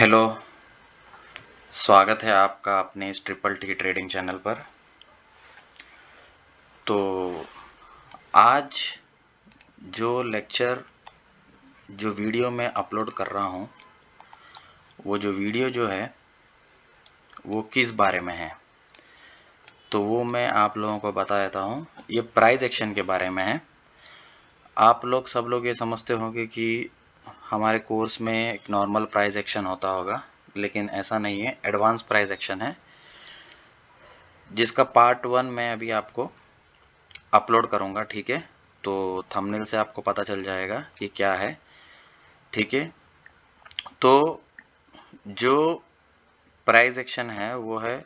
Hello, स्वागत है आपका अपने इस ट्रिपल टी ट्रेडिंग चैनल पर। तो आज जो वीडियो मैं अपलोड कर रहा हूँ, वो जो वीडियो जो है वो किस बारे में है, तो वो मैं आप लोगों को बता देता हूँ। ये प्राइस एक्शन के बारे में है। आप लोग सब लोग ये समझते होंगे कि हमारे कोर्स में एक नॉर्मल प्राइस एक्शन होता होगा, लेकिन ऐसा नहीं है। एडवांस प्राइस एक्शन है, जिसका पार्ट 1 मैं अभी आपको अपलोड करूँगा। ठीक है, तो थंबनेल से आपको पता चल जाएगा कि क्या है। ठीक है, तो जो प्राइस एक्शन है वो है,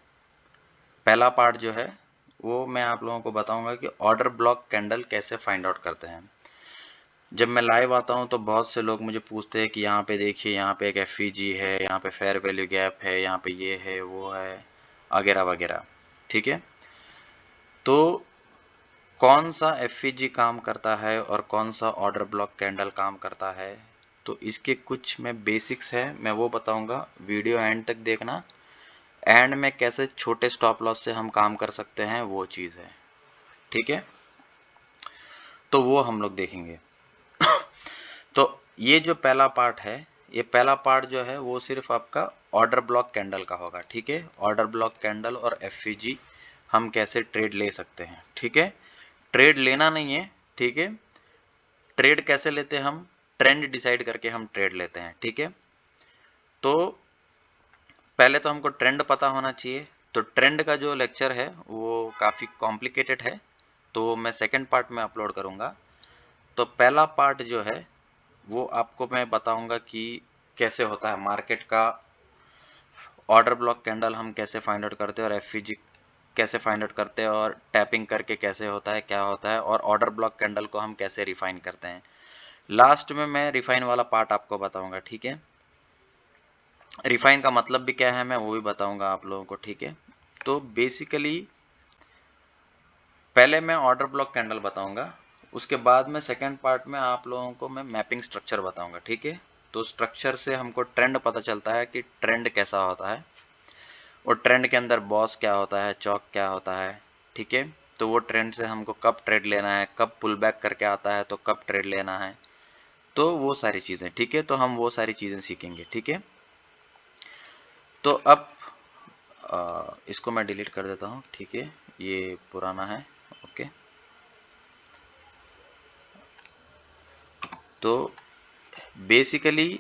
पहला पार्ट जो है वो मैं आप लोगों को बताऊंगा कि ऑर्डर ब्लॉक कैंडल कैसे फाइंड आउट करते हैं। जब मैं लाइव आता हूं तो बहुत से लोग मुझे पूछते हैं कि यहाँ पे देखिए, यहाँ पे एक एफईजी है, यहाँ पे फेयर वैल्यू गैप है, यहाँ पे ये है वो है वगैरह वगैरह। ठीक है, तो कौन सा एफईजी काम करता है और कौन सा ऑर्डर ब्लॉक कैंडल काम करता है, तो इसके कुछ मैं बेसिक्स है मैं वो बताऊंगा। वीडियो एंड तक देखना। एंड में कैसे छोटे स्टॉप लॉस से हम काम कर सकते हैं वो चीज़ है। ठीक है, तो वो हम लोग देखेंगे। तो ये जो पहला पार्ट है, ये पहला पार्ट जो है वो सिर्फ आपका ऑर्डर ब्लॉक कैंडल का होगा। ठीक है, ऑर्डर ब्लॉक कैंडल और एफईजी हम कैसे ट्रेड ले सकते हैं। ठीक है, ट्रेड लेना नहीं है। ठीक है, ट्रेड कैसे लेते हैं हम, ट्रेंड डिसाइड करके हम ट्रेड लेते हैं। ठीक है, तो पहले तो हमको ट्रेंड पता होना चाहिए। तो ट्रेंड का जो लेक्चर है वो काफ़ी कॉम्प्लिकेटेड है, तो मैं सेकंड पार्ट में अपलोड करूँगा। तो पहला पार्ट जो है वो आपको मैं बताऊंगा कि कैसे होता है मार्केट का ऑर्डर ब्लॉक कैंडल, हम कैसे फाइंड आउट करते हैं, और एफईजी कैसे फाइंड आउट करते हैं, और टैपिंग करके कैसे होता है, क्या होता है, और ऑर्डर ब्लॉक कैंडल को हम कैसे रिफाइन करते हैं। लास्ट में मैं रिफाइन वाला पार्ट आपको बताऊंगा। ठीक है, रिफाइन का मतलब भी क्या है मैं वो भी बताऊंगा आप लोगों को। ठीक है, तो बेसिकली पहले मैं ऑर्डर ब्लॉक कैंडल बताऊंगा, उसके बाद में सेकंड पार्ट में आप लोगों को मैं मैपिंग स्ट्रक्चर बताऊंगा। ठीक है, तो स्ट्रक्चर से हमको ट्रेंड पता चलता है कि ट्रेंड कैसा होता है, और ट्रेंड के अंदर बॉस क्या होता है, चौक क्या होता है। ठीक है, तो वो ट्रेंड से हमको कब ट्रेड लेना है, कब पुल बैक करके आता है तो कब ट्रेड लेना है, तो वो सारी चीज़ें। ठीक है, तो हम वो सारी चीज़ें सीखेंगे। ठीक है, तो अब इसको मैं डिलीट कर देता हूँ। ठीक है, ये पुराना है। ओके, तो बेसिकली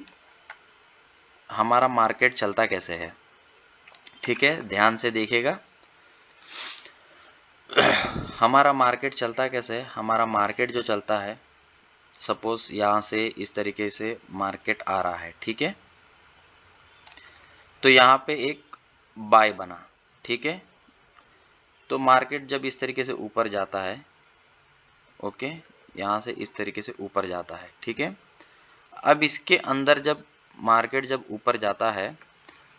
हमारा मार्केट चलता कैसे है। ठीक है, ध्यान से देखिएगा। हमारा मार्केट चलता कैसे है, हमारा मार्केट जो चलता है, सपोज यहाँ से इस तरीके से मार्केट आ रहा है। ठीक है, तो यहाँ पे एक बाय बना। ठीक है, तो मार्केट जब इस तरीके से ऊपर जाता है, ओके, यहाँ से इस तरीके से ऊपर जाता है। ठीक है, अब इसके अंदर जब मार्केट जब ऊपर जाता है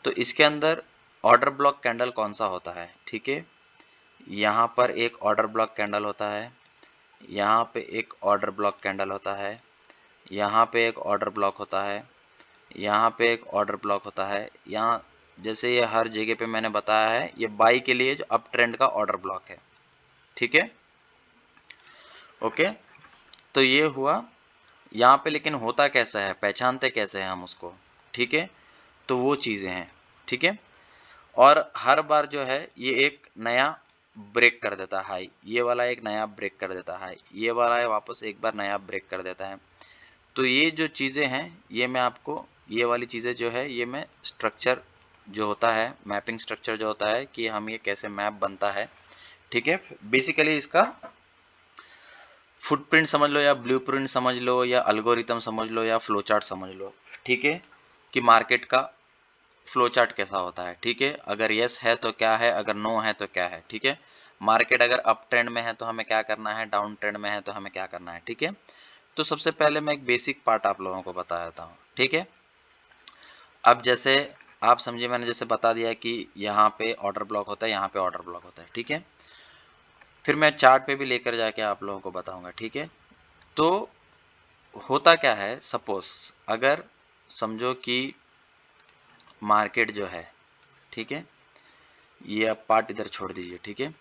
तो इसके अंदर ऑर्डर ब्लॉक कैंडल कौन सा होता है। ठीक है, यहाँ पर एक ऑर्डर ब्लॉक कैंडल होता है, यहाँ पे एक ऑर्डर ब्लॉक कैंडल होता है, यहाँ पे एक ऑर्डर ब्लॉक होता है, यहाँ पे एक ऑर्डर ब्लॉक होता है। यहाँ जैसे ये हर जगह पे मैंने बताया है, ये बाई के लिए जो अप ट्रेंड का ऑर्डर ब्लॉक है। ठीक है, ओके, तो ये हुआ यहाँ पे। लेकिन होता कैसा है, पहचानते कैसे हैं हम उसको। ठीक है, तो वो चीज़ें हैं। ठीक है, और हर बार जो है ये एक नया ब्रेक कर देता है हाई, ये वाला एक नया ब्रेक कर देता है हाई, ये वाला है वापस एक बार नया ब्रेक कर देता है। तो ये जो चीज़ें हैं ये मैं आपको, ये वाली चीज़ें जो है ये मैं स्ट्रक्चर जो होता है, मैपिंग स्ट्रक्चर जो होता है कि हम ये कैसे मैप बनता है। ठीक है, बेसिकली इसका फुटप्रिंट समझ लो या ब्लूप्रिंट समझ लो या एल्गोरिथम समझ लो या फ्लो चार्ट समझ लो। ठीक है, कि मार्केट का फ्लो चार्ट कैसा होता है। ठीक है, अगर यस है तो क्या है, अगर नो है तो क्या है। ठीक है, मार्केट अगर अप ट्रेंड में है तो हमें क्या करना है, डाउन ट्रेंड में है तो हमें क्या करना है। ठीक है, तो सबसे पहले मैं एक बेसिक पार्ट आप लोगों को बता देता हूँ। ठीक है, अब जैसे आप समझिए, मैंने जैसे बता दिया कि यहाँ पे ऑर्डर ब्लॉक होता है, यहाँ पे ऑर्डर ब्लॉक होता है। ठीक है, फिर मैं चार्ट पे भी लेकर जाके आप लोगों को बताऊंगा। ठीक है, तो होता क्या है, सपोज अगर समझो कि मार्केट जो है, ठीक है, ये आप पार्ट इधर छोड़ दीजिए, ठीक है।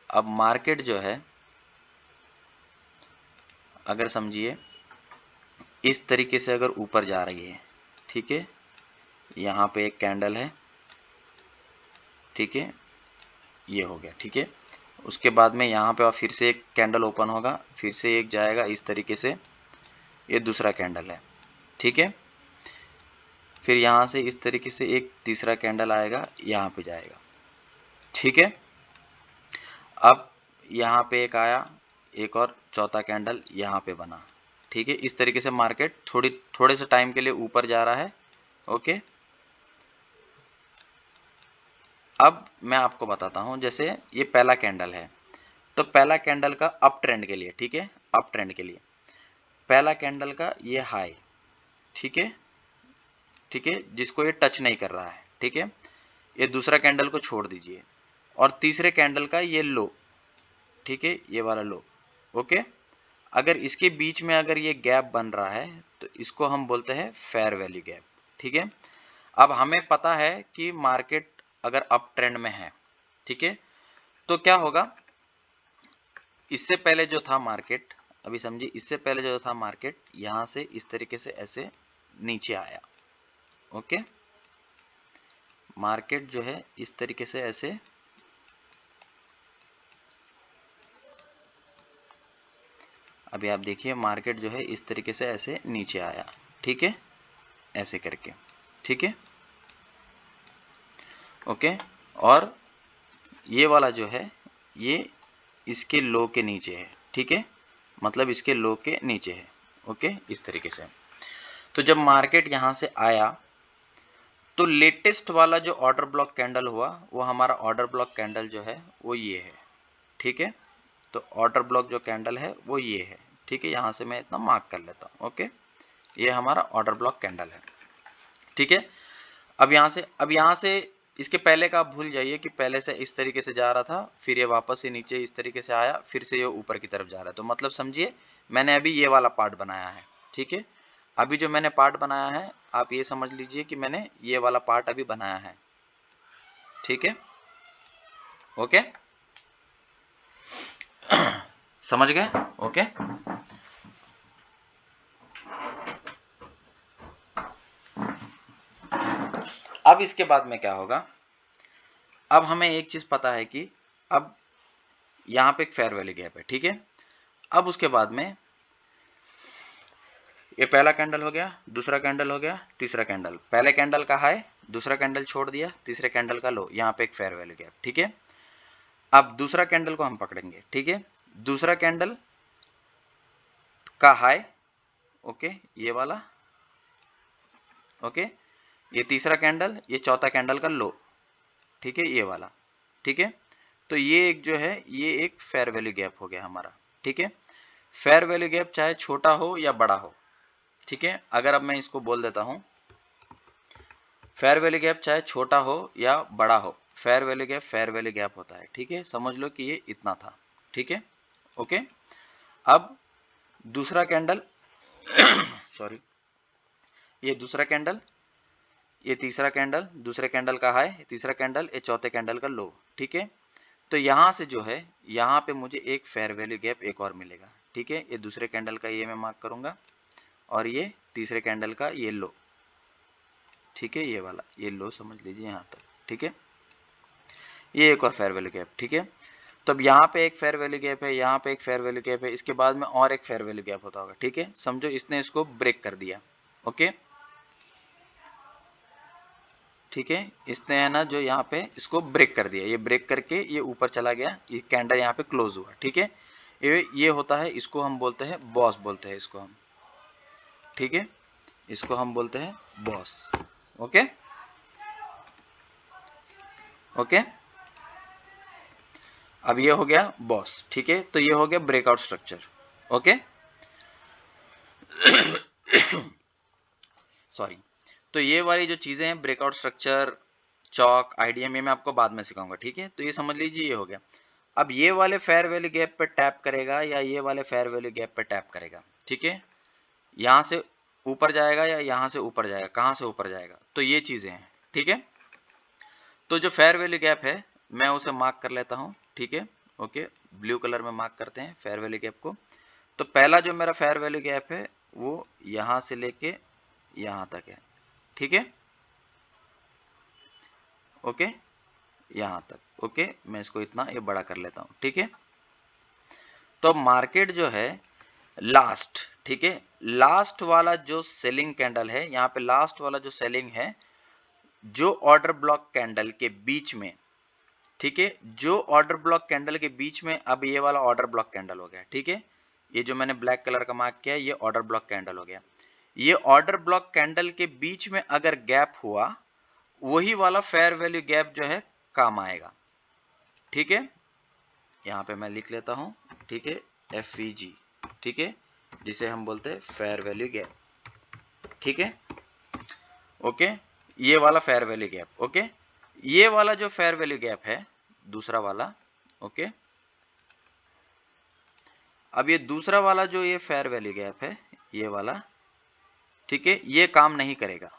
अब मार्केट जो है, अगर समझिए इस तरीके से अगर ऊपर जा रही है, ठीक है, यहाँ पे एक कैंडल है, ठीक है, ये हो गया, ठीक है। उसके बाद में यहाँ पे और फिर से एक कैंडल ओपन होगा, फिर से एक जाएगा इस तरीके से, ये दूसरा कैंडल है, ठीक है। फिर यहाँ से इस तरीके से एक तीसरा कैंडल आएगा, यहाँ पे जाएगा, ठीक है। अब यहाँ पे एक आया, एक और चौथा कैंडल यहाँ पे बना, ठीक है। इस तरीके से मार्केट थोड़े से टाइम के लिए ऊपर जा रहा है, ओके। अब मैं आपको बताता हूँ, जैसे ये पहला कैंडल है, तो पहला कैंडल का अप ट्रेंड के लिए, ठीक है, अप ट्रेंड के लिए पहला कैंडल का ये हाई, ठीक है, ठीक है, जिसको ये टच नहीं कर रहा है, ठीक है। ये दूसरा कैंडल को छोड़ दीजिए, और तीसरे कैंडल का ये लो, ठीक है, ये वाला लो, ओके। अगर इसके बीच में अगर ये गैप बन रहा है तो इसको हम बोलते हैं फेयर वैल्यू गैप, ठीक है। अब हमें पता है कि मार्केट अगर अप ट्रेंड में है, ठीक है, तो क्या होगा, इससे पहले जो था मार्केट, अभी समझिए इससे पहले जो था मार्केट यहां से इस तरीके से ऐसे नीचे आया, ओके। मार्केट जो है इस तरीके से ऐसे अभी आप देखिए मार्केट जो है इस तरीके से ऐसे नीचे आया, ठीक है, ऐसे करके, ठीक है, ओके। और ये वाला जो है ये इसके लो के नीचे है, ठीक है, मतलब इसके लो के नीचे है, ओके, इस तरीके से। तो जब मार्केट यहां से आया तो लेटेस्ट वाला जो ऑर्डर ब्लॉक कैंडल हुआ वो हमारा ऑर्डर ब्लॉक कैंडल जो है वो ये है, ठीक है। तो ऑर्डर ब्लॉक जो कैंडल है वो ये है, ठीक है, यहां से मैं इतना मार्क कर लेता हूं, ओके। ये हमारा ऑर्डर ब्लॉक कैंडल है, ठीक है। अब यहां से इसके पहले का आप भूल जाइए कि पहले से इस तरीके से जा रहा था, फिर ये वापस से नीचे इस तरीके से आया, फिर से ये ऊपर की तरफ जा रहा है। तो मतलब समझिए मैंने अभी ये वाला पार्ट बनाया है, ठीक है। अभी जो मैंने पार्ट बनाया है आप ये समझ लीजिए कि मैंने ये वाला पार्ट अभी बनाया है, ठीक है, ओके। समझ गए, ओके। अब इसके बाद में क्या होगा, अब हमें एक चीज पता है कि अब यहाँ पे एक फेयर वैल्यू गैप है, ठीक है। अब उसके बाद में ये पहला कैंडल हो गया, दूसरा कैंडल हो गया, तीसरा कैंडल, पहले कैंडल का हाई, दूसरा कैंडल छोड़ दिया, तीसरे कैंडल का लो, यहाँ पे एक फेयर वैल्यू गैप, ठीक है। अब दूसरा कैंडल को हम पकड़ेंगे, ठीक है, दूसरा कैंडल का हाई, ओके, ये वाला, ओके, ये तीसरा कैंडल, ये चौथा कैंडल का लो, ठीक है, ये वाला, ठीक है। तो ये एक जो है ये एक फेयर वैल्यू गैप हो गया हमारा, ठीक है। फेयर वैल्यू गैप चाहे छोटा हो या बड़ा हो, ठीक है। अगर अब मैं इसको बोल देता हूं फेयर वैल्यू गैप चाहे छोटा हो या बड़ा हो, फेयर वैल्यू गैप होता है, ठीक है। समझ लो कि ये इतना था, ठीक है, ओके। अब दूसरा कैंडल सॉरी, ये दूसरा कैंडल, ये तीसरा कैंडल, दूसरे कैंडल का हाई, तीसरा कैंडल, ये चौथे कैंडल का लो, ठीक है। तो यहां से जो है यहाँ पे मुझे एक फेयर वैल्यू गैप एक और मिलेगा, ठीक है। ये दूसरे कैंडल का ये मैं मार्क करूंगा, और ये तीसरे कैंडल का ये लो, ठीक है, ये वाला ये लो समझ लीजिए यहाँ तक, ठीक है। ये एक और फेयर वैल्यू गैप, ठीक है। तो अब यहाँ पे एक फेयर वैल्यू गैप है, यहाँ पे एक फेयर वैल्यू गैप है, इसके बाद में और एक फेयर वैल्यू गैप होता होगा, ठीक है। समझो इसने इसको ब्रेक कर दिया, ओके, ठीक है। इसने है ना जो यहाँ पे इसको ब्रेक कर दिया, ये ब्रेक करके ये ऊपर चला गया, ये कैंडल यहाँ पे क्लोज हुआ, ठीक है। ये होता है, इसको हम बोलते हैं बॉस, बोलते हैं इसको हम, ठीक है, इसको हम बोलते हैं बॉस, ओके, ओके। अब ये हो गया बॉस, ठीक है। तो ये हो गया ब्रेकआउट स्ट्रक्चर, ओके। सॉरी। तो ये वाली जो चीजें हैं ब्रेकआउट स्ट्रक्चर, चौक, आईडीएम, ये मैं आपको बाद में सिखाऊंगा, ठीक है। तो ये समझ लीजिए ये हो गया। अब ये वाले फेयर वैल्यू गैप पे टैप करेगा या ये वाले फेयर वैल्यू गैप पे टैप करेगा, ठीक है। यहां से ऊपर जाएगा या यहां से ऊपर जाएगा, कहां से ऊपर जाएगा, तो ये चीजें हैं, ठीक है। तो जो फेयर वैल्यू गैप है मैं उसे मार्क कर लेता हूं, ठीक है। ओके, ब्लू कलर में मार्क करते हैं फेयर वैल्यू गैप को। तो पहला जो मेरा फेयर वैल्यू गैप है वो यहां से लेके यहां तक है, ठीक है। ओके, यहां तक। ओके, मैं इसको इतना ये बड़ा कर लेता हूं, ठीक है। तो मार्केट जो है लास्ट, ठीक है, लास्ट वाला जो सेलिंग कैंडल है, यहां पे लास्ट वाला जो सेलिंग है, जो ऑर्डर ब्लॉक कैंडल के बीच में, ठीक है, जो ऑर्डर ब्लॉक कैंडल के बीच में, अब ये वाला ऑर्डर ब्लॉक कैंडल हो गया, ठीक है। ये जो मैंने ब्लैक कलर का मार्क किया ये ऑर्डर ब्लॉक कैंडल हो गया। ये ऑर्डर ब्लॉक कैंडल के बीच में अगर गैप हुआ, वही वाला फेयर वैल्यू गैप जो है काम आएगा, ठीक है। यहां पे मैं लिख लेता हूं, ठीक है, FVG, ठीक है, जिसे हम बोलते हैं फेयर वैल्यू गैप, ठीक है। ओके, ये वाला फेयर वैल्यू गैप। ओके, ये वाला जो फेयर वैल्यू गैप है दूसरा वाला, ओके, अब ये दूसरा वाला जो ये फेयर वैल्यू गैप है ये वाला, ठीक है, ये काम नहीं करेगा,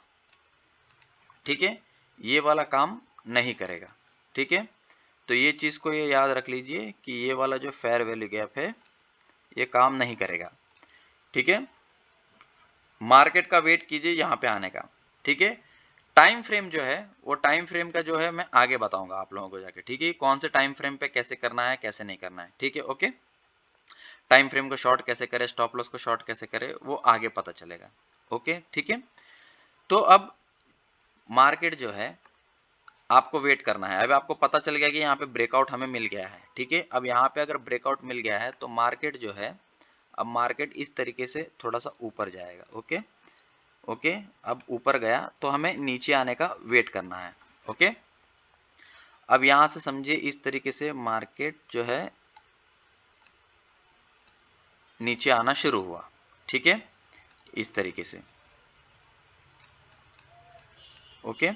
ठीक है, ये वाला काम नहीं करेगा, ठीक है। तो ये चीज को ये याद रख लीजिए कि ये वाला जो फेयर वैल्यू गैप है ये काम नहीं करेगा, ठीक है। मार्केट का वेट कीजिए यहां पे आने का, ठीक है। टाइम फ्रेम जो है वो टाइम फ्रेम का जो है मैं आगे बताऊंगा आप लोगों को जाके, ठीक है, कौन से टाइम फ्रेम पे कैसे करना है कैसे नहीं करना है, ठीक है। ओके, टाइम फ्रेम को शॉर्ट कैसे करें, स्टॉप लॉस को शॉर्ट कैसे करें, वो आगे पता चलेगा। ओके, ठीक है। तो अब मार्केट जो है आपको वेट करना है। अब आपको पता चल गया कि यहाँ पे ब्रेकआउट हमें मिल गया है, ठीक है। अब यहाँ पे अगर ब्रेकआउट मिल गया है तो मार्केट जो है, अब मार्केट इस तरीके से थोड़ा सा ऊपर जाएगा। ओके, ओके, अब ऊपर गया तो हमें नीचे आने का वेट करना है। ओके, अब यहां से समझिए इस तरीके से मार्केट जो है नीचे आना शुरू हुआ, ठीक है, इस तरीके से। ओके,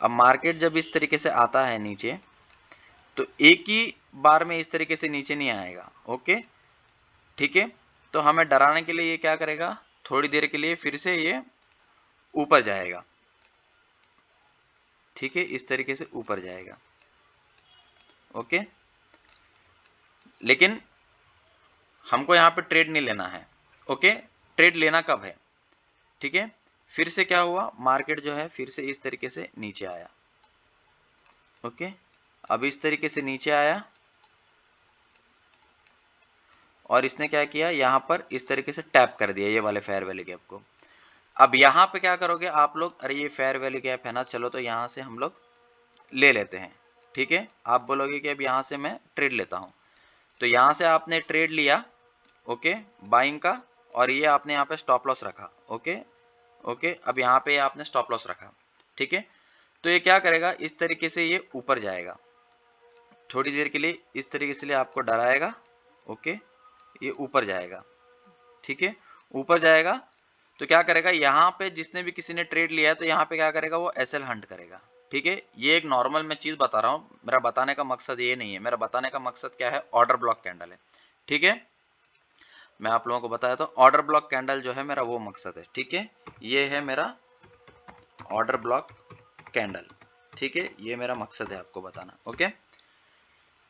अब मार्केट जब इस तरीके से आता है नीचे, तो एक ही बार में इस तरीके से नीचे नहीं आएगा। ओके, ठीक है। तो हमें डराने के लिए ये क्या करेगा, थोड़ी देर के लिए फिर से ये ऊपर जाएगा, ठीक है, इस तरीके से ऊपर जाएगा। ओके, लेकिन हमको यहाँ पे ट्रेड नहीं लेना है। ओके, ट्रेड लेना कब है, ठीक है। फिर से क्या हुआ, मार्केट जो है फिर से इस तरीके से नीचे आया। ओके, अब इस तरीके से नीचे आया और इसने क्या किया, यहां पर इस तरीके से टैप कर दिया ये वाले फेयर वैल्यू गैप को। अब यहां पे क्या करोगे आप लोग, अरे ये फेयर वैल्यू गैप है ना, चलो तो यहां से हम लोग ले लेते हैं, ठीक है। आप बोलोगे कि अब यहां से मैं ट्रेड लेता हूं, तो यहां से आपने ट्रेड लिया, ओके, बाइंग का, और ये आपने यहाँ पे स्टॉप लॉस रखा। ओके, ओके, अब यहाँ पे आपने स्टॉप लॉस रखा, ठीक है। तो ये क्या करेगा, इस तरीके से ये ऊपर जाएगा थोड़ी देर के लिए, इस तरीके से आपको डराएगा। ओके, ये ऊपर जाएगा, ठीक है, ऊपर जाएगा। तो क्या करेगा, यहाँ पे जिसने भी किसी ने ट्रेड लिया है तो यहाँ पे क्या करेगा, वो एसएल हंट करेगा, ठीक है। ये एक नॉर्मल मैं चीज बता रहा हूँ, मेरा बताने का मकसद ये नहीं है, मेरा बताने का मकसद क्या है, ऑर्डर ब्लॉक कैंडल है, ठीक है। मैं आप लोगों को बताया था ऑर्डर ब्लॉक कैंडल जो है मेरा वो मकसद है, ठीक है। ये है मेरा ऑर्डर ब्लॉक कैंडल, ठीक है, ये मेरा मकसद है आपको बताना। ओके,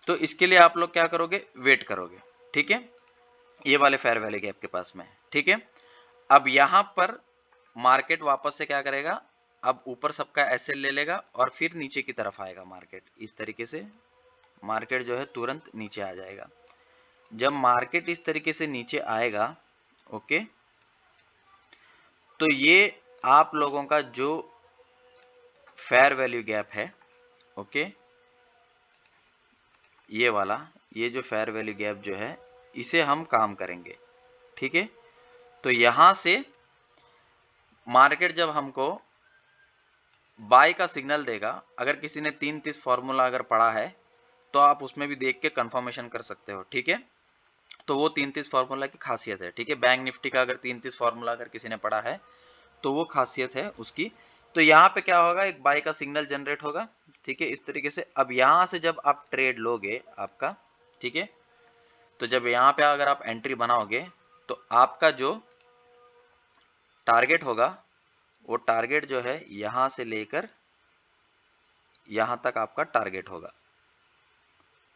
तो इसके लिए आप लोग क्या करोगे, वेट करोगे, ठीक है। ये वाले फेयर वैल्यू गैप के पास में, ठीक है। अब यहां पर मार्केट वापस से क्या करेगा, अब ऊपर सबका एसएल ले लेगा और फिर नीचे की तरफ आएगा मार्केट, इस तरीके से मार्केट जो है तुरंत नीचे आ जाएगा। जब मार्केट इस तरीके से नीचे आएगा, ओके, तो ये आप लोगों का जो फेयर वैल्यू गैप है, ओके, ये वाला, ये जो फेयर वैल्यू गैप जो है इसे हम काम करेंगे, ठीक है। तो यहां से मार्केट जब हमको बाय का सिग्नल देगा, अगर किसी ने 3-30 फॉर्मूला अगर पढ़ा है तो आप उसमें भी देख के कंफर्मेशन कर सकते हो, ठीक है। तो वो 3-30 फॉर्मूला की खासियत है, ठीक है। बैंक निफ्टी का अगर 3-30 फॉर्मूला अगर किसी ने पढ़ा है तो वो खासियत है उसकी। तो यहाँ पे क्या होगा, एक बाय का सिग्नल जनरेट होगा, ठीक है, इस तरीके से। अब यहाँ से जब आप ट्रेड लोगे आपका, ठीक है, तो जब यहाँ पे अगर आप एंट्री बनाओगे तो आपका जो टारगेट होगा वो टारगेट जो है यहां से लेकर यहां तक आपका टारगेट होगा,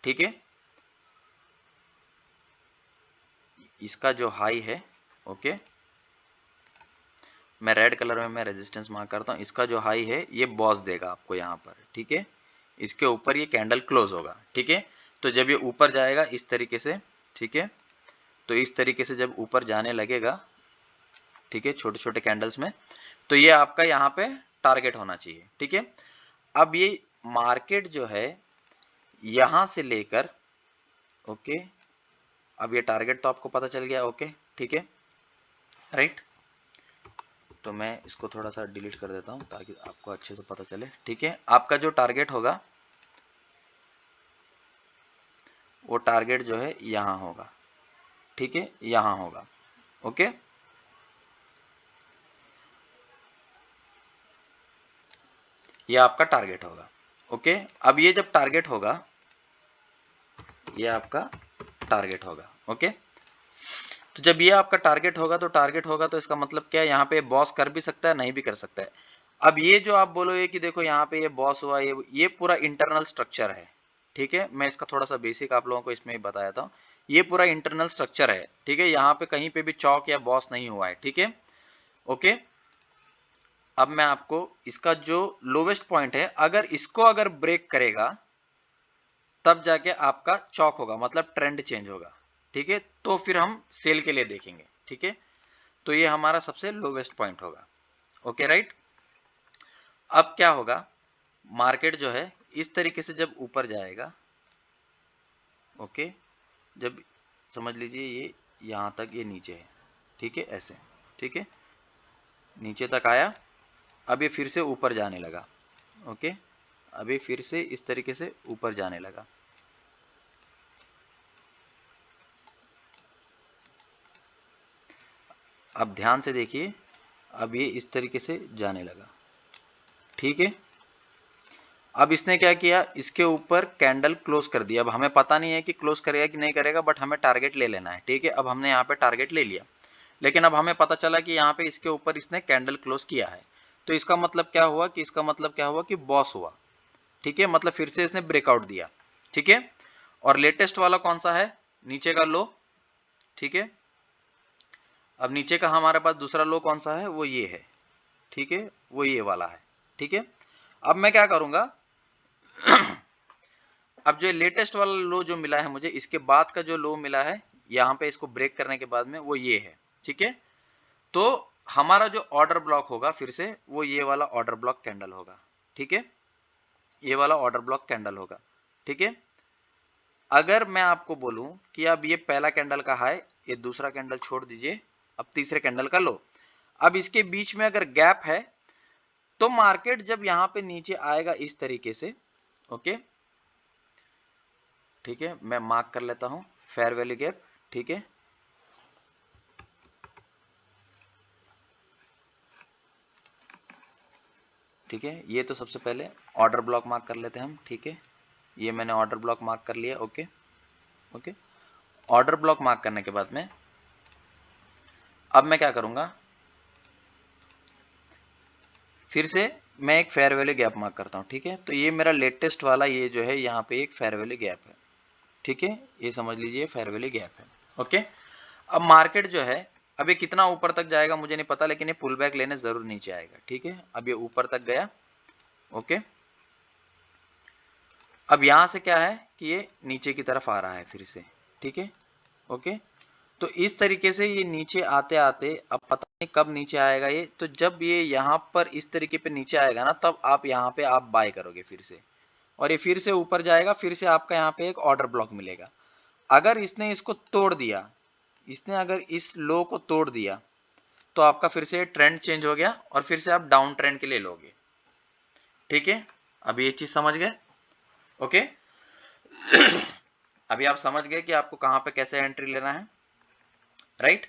ठीक है। इसका जो हाई है, ओके, मैं रेड कलर में मैं रेजिस्टेंस मार्क करता हूं, इसका जो हाई है ये बॉस देगा आपको यहां पर, ठीक है। इसके ऊपर ये कैंडल क्लोज होगा, ठीक है। तो जब ये ऊपर जाएगा इस तरीके से, ठीक है, तो इस तरीके से जब ऊपर जाने लगेगा, ठीक है, छोटे छोटे कैंडल्स में, तो ये आपका यहाँ पे टारगेट होना चाहिए, ठीक है। अब ये मार्केट जो है यहां से लेकर, ओके, अब ये टारगेट तो आपको पता चल गया, ओके, ठीक है, राइट। तो मैं इसको थोड़ा सा डिलीट कर देता हूं ताकि आपको अच्छे से पता चले, ठीक है। आपका जो टारगेट होगा वो टारगेट जो है यहां होगा, ठीक है, यहां होगा, ओके। ये आपका टारगेट होगा, ओके। अब ये जब टारगेट होगा, ये आपका टारगेट होगा, ओके। तो जब ये आपका टारगेट होगा तो इसका मतलब क्या है, यहाँ पे बॉस कर भी सकता है, नहीं भी कर सकता है। अब ये जो आप बोलोगे कि देखो यहाँ पे ये बॉस हुआ, ये पूरा इंटरनल स्ट्रक्चर है, ठीक है। मैं इसका थोड़ा सा बेसिक आप लोगों को इसमें बताया था। ये पूरा इंटरनल स्ट्रक्चर है, ठीक है। यहाँ पे कहीं पे भी चौक या बॉस नहीं हुआ है, ठीक है, ओके। अब मैं आपको इसका जो लोवेस्ट पॉइंट है, अगर ब्रेक करेगा तब जाके आपका चौक होगा, मतलब ट्रेंड चेंज होगा, ठीक है। तो फिर हम सेल के लिए देखेंगे, ठीक है। तो ये हमारा सबसे लोवेस्ट पॉइंट होगा, ओके, राइट। अब क्या होगा, मार्केट जो है इस तरीके से जब ऊपर जाएगा, ओके, जब समझ लीजिए ये यहां तक ये नीचे है, ठीक है, ऐसे, ठीक है, नीचे तक आया। अब ये फिर से ऊपर जाने लगा, ओके, अब ये फिर से इस तरीके से ऊपर जाने लगा, अब ध्यान से देखिए, अब ये इस तरीके से जाने लगा, ठीक है। अब इसने क्या किया, इसके ऊपर कैंडल क्लोज कर दिया। अब हमें पता नहीं है कि क्लोज करेगा कि नहीं करेगा, बट हमें टारगेट ले लेना है, ठीक है। अब हमने यहाँ पे टारगेट ले लिया, लेकिन अब हमें पता चला कि यहाँ पे इसके ऊपर इसने कैंडल क्लोज किया है। तो इसका मतलब क्या हुआ कि बॉस हुआ, ठीक है, मतलब फिर से इसने ब्रेकआउट दिया, ठीक है। और लेटेस्ट वाला कौन सा है, नीचे का लो, ठीक है। अब नीचे का हमारे पास दूसरा लो कौन सा है, वो ये है, ठीक है, वो ये वाला है, ठीक है। अब मैं क्या करूंगा अब जो लेटेस्ट वाला लो जो मिला है मुझे, इसके बाद का जो लो मिला है यहाँ पे, इसको ब्रेक करने के बाद में, वो ये है, ठीक है। तो हमारा जो ऑर्डर ब्लॉक होगा फिर से वो ये वाला ऑर्डर ब्लॉक कैंडल होगा, ठीक है, ये वाला ऑर्डर ब्लॉक कैंडल होगा, ठीक है। अगर मैं आपको बोलूं कि अब ये पहला कैंडल का हाई, ये दूसरा कैंडल छोड़ दीजिए, अब तीसरे कैंडल का लो, अब इसके बीच में अगर गैप है तो मार्केट जब यहां पे नीचे आएगा इस तरीके से, ओके, ठीक है, मैं मार्क कर लेता हूं फेयर वैल्यू गैप, ठीक है। ठीक है, ये तो सबसे पहले ऑर्डर ब्लॉक मार्क कर लेते हैं हम, ठीक है। ये मैंने ऑर्डर ब्लॉक मार्क कर लिया, okay, okay. Order block mark करने के बाद में अब मैं क्या करूंगा, फिर से मैं एक फेयर वैल्यू गैप मार्क करता हूं, ठीक है। तो ये मेरा लेटेस्ट वाला ये जो है यहाँ पे एक फेयर वैल्यू गैप है, ठीक है, ये समझ लीजिए फेयर वैल्यू गैप है, ओके। अब मार्केट जो है, अब ये कितना ऊपर तक जाएगा मुझे नहीं पता, लेकिन ये पुल बैक लेने जरूर नीचे आएगा, ठीक है। अब ये ऊपर तक गया, ओके। अब यहां से क्या है कि ये नीचे की तरफ आ रहा है फिर से, ठीक है, ओके। तो इस तरीके से ये नीचे आते आते, अब पता नहीं कब नीचे आएगा ये, तो जब ये यहाँ पर इस तरीके पे नीचे आएगा ना, तब आप यहाँ पे आप बाय करोगे फिर से, और ये फिर से ऊपर जाएगा, फिर से आपका यहाँ पे एक ऑर्डर ब्लॉक मिलेगा। अगर इसने इसको तोड़ दिया, इसने अगर इस लो को तोड़ दिया, तो आपका फिर से ट्रेंड चेंज हो गया और फिर से आप डाउन ट्रेंड के लिए लोगे, ठीक है। अब ये चीज समझ गए, ओके। अभी आप समझ गए कि आपको कहां पे कैसे एंट्री लेना है, राइट।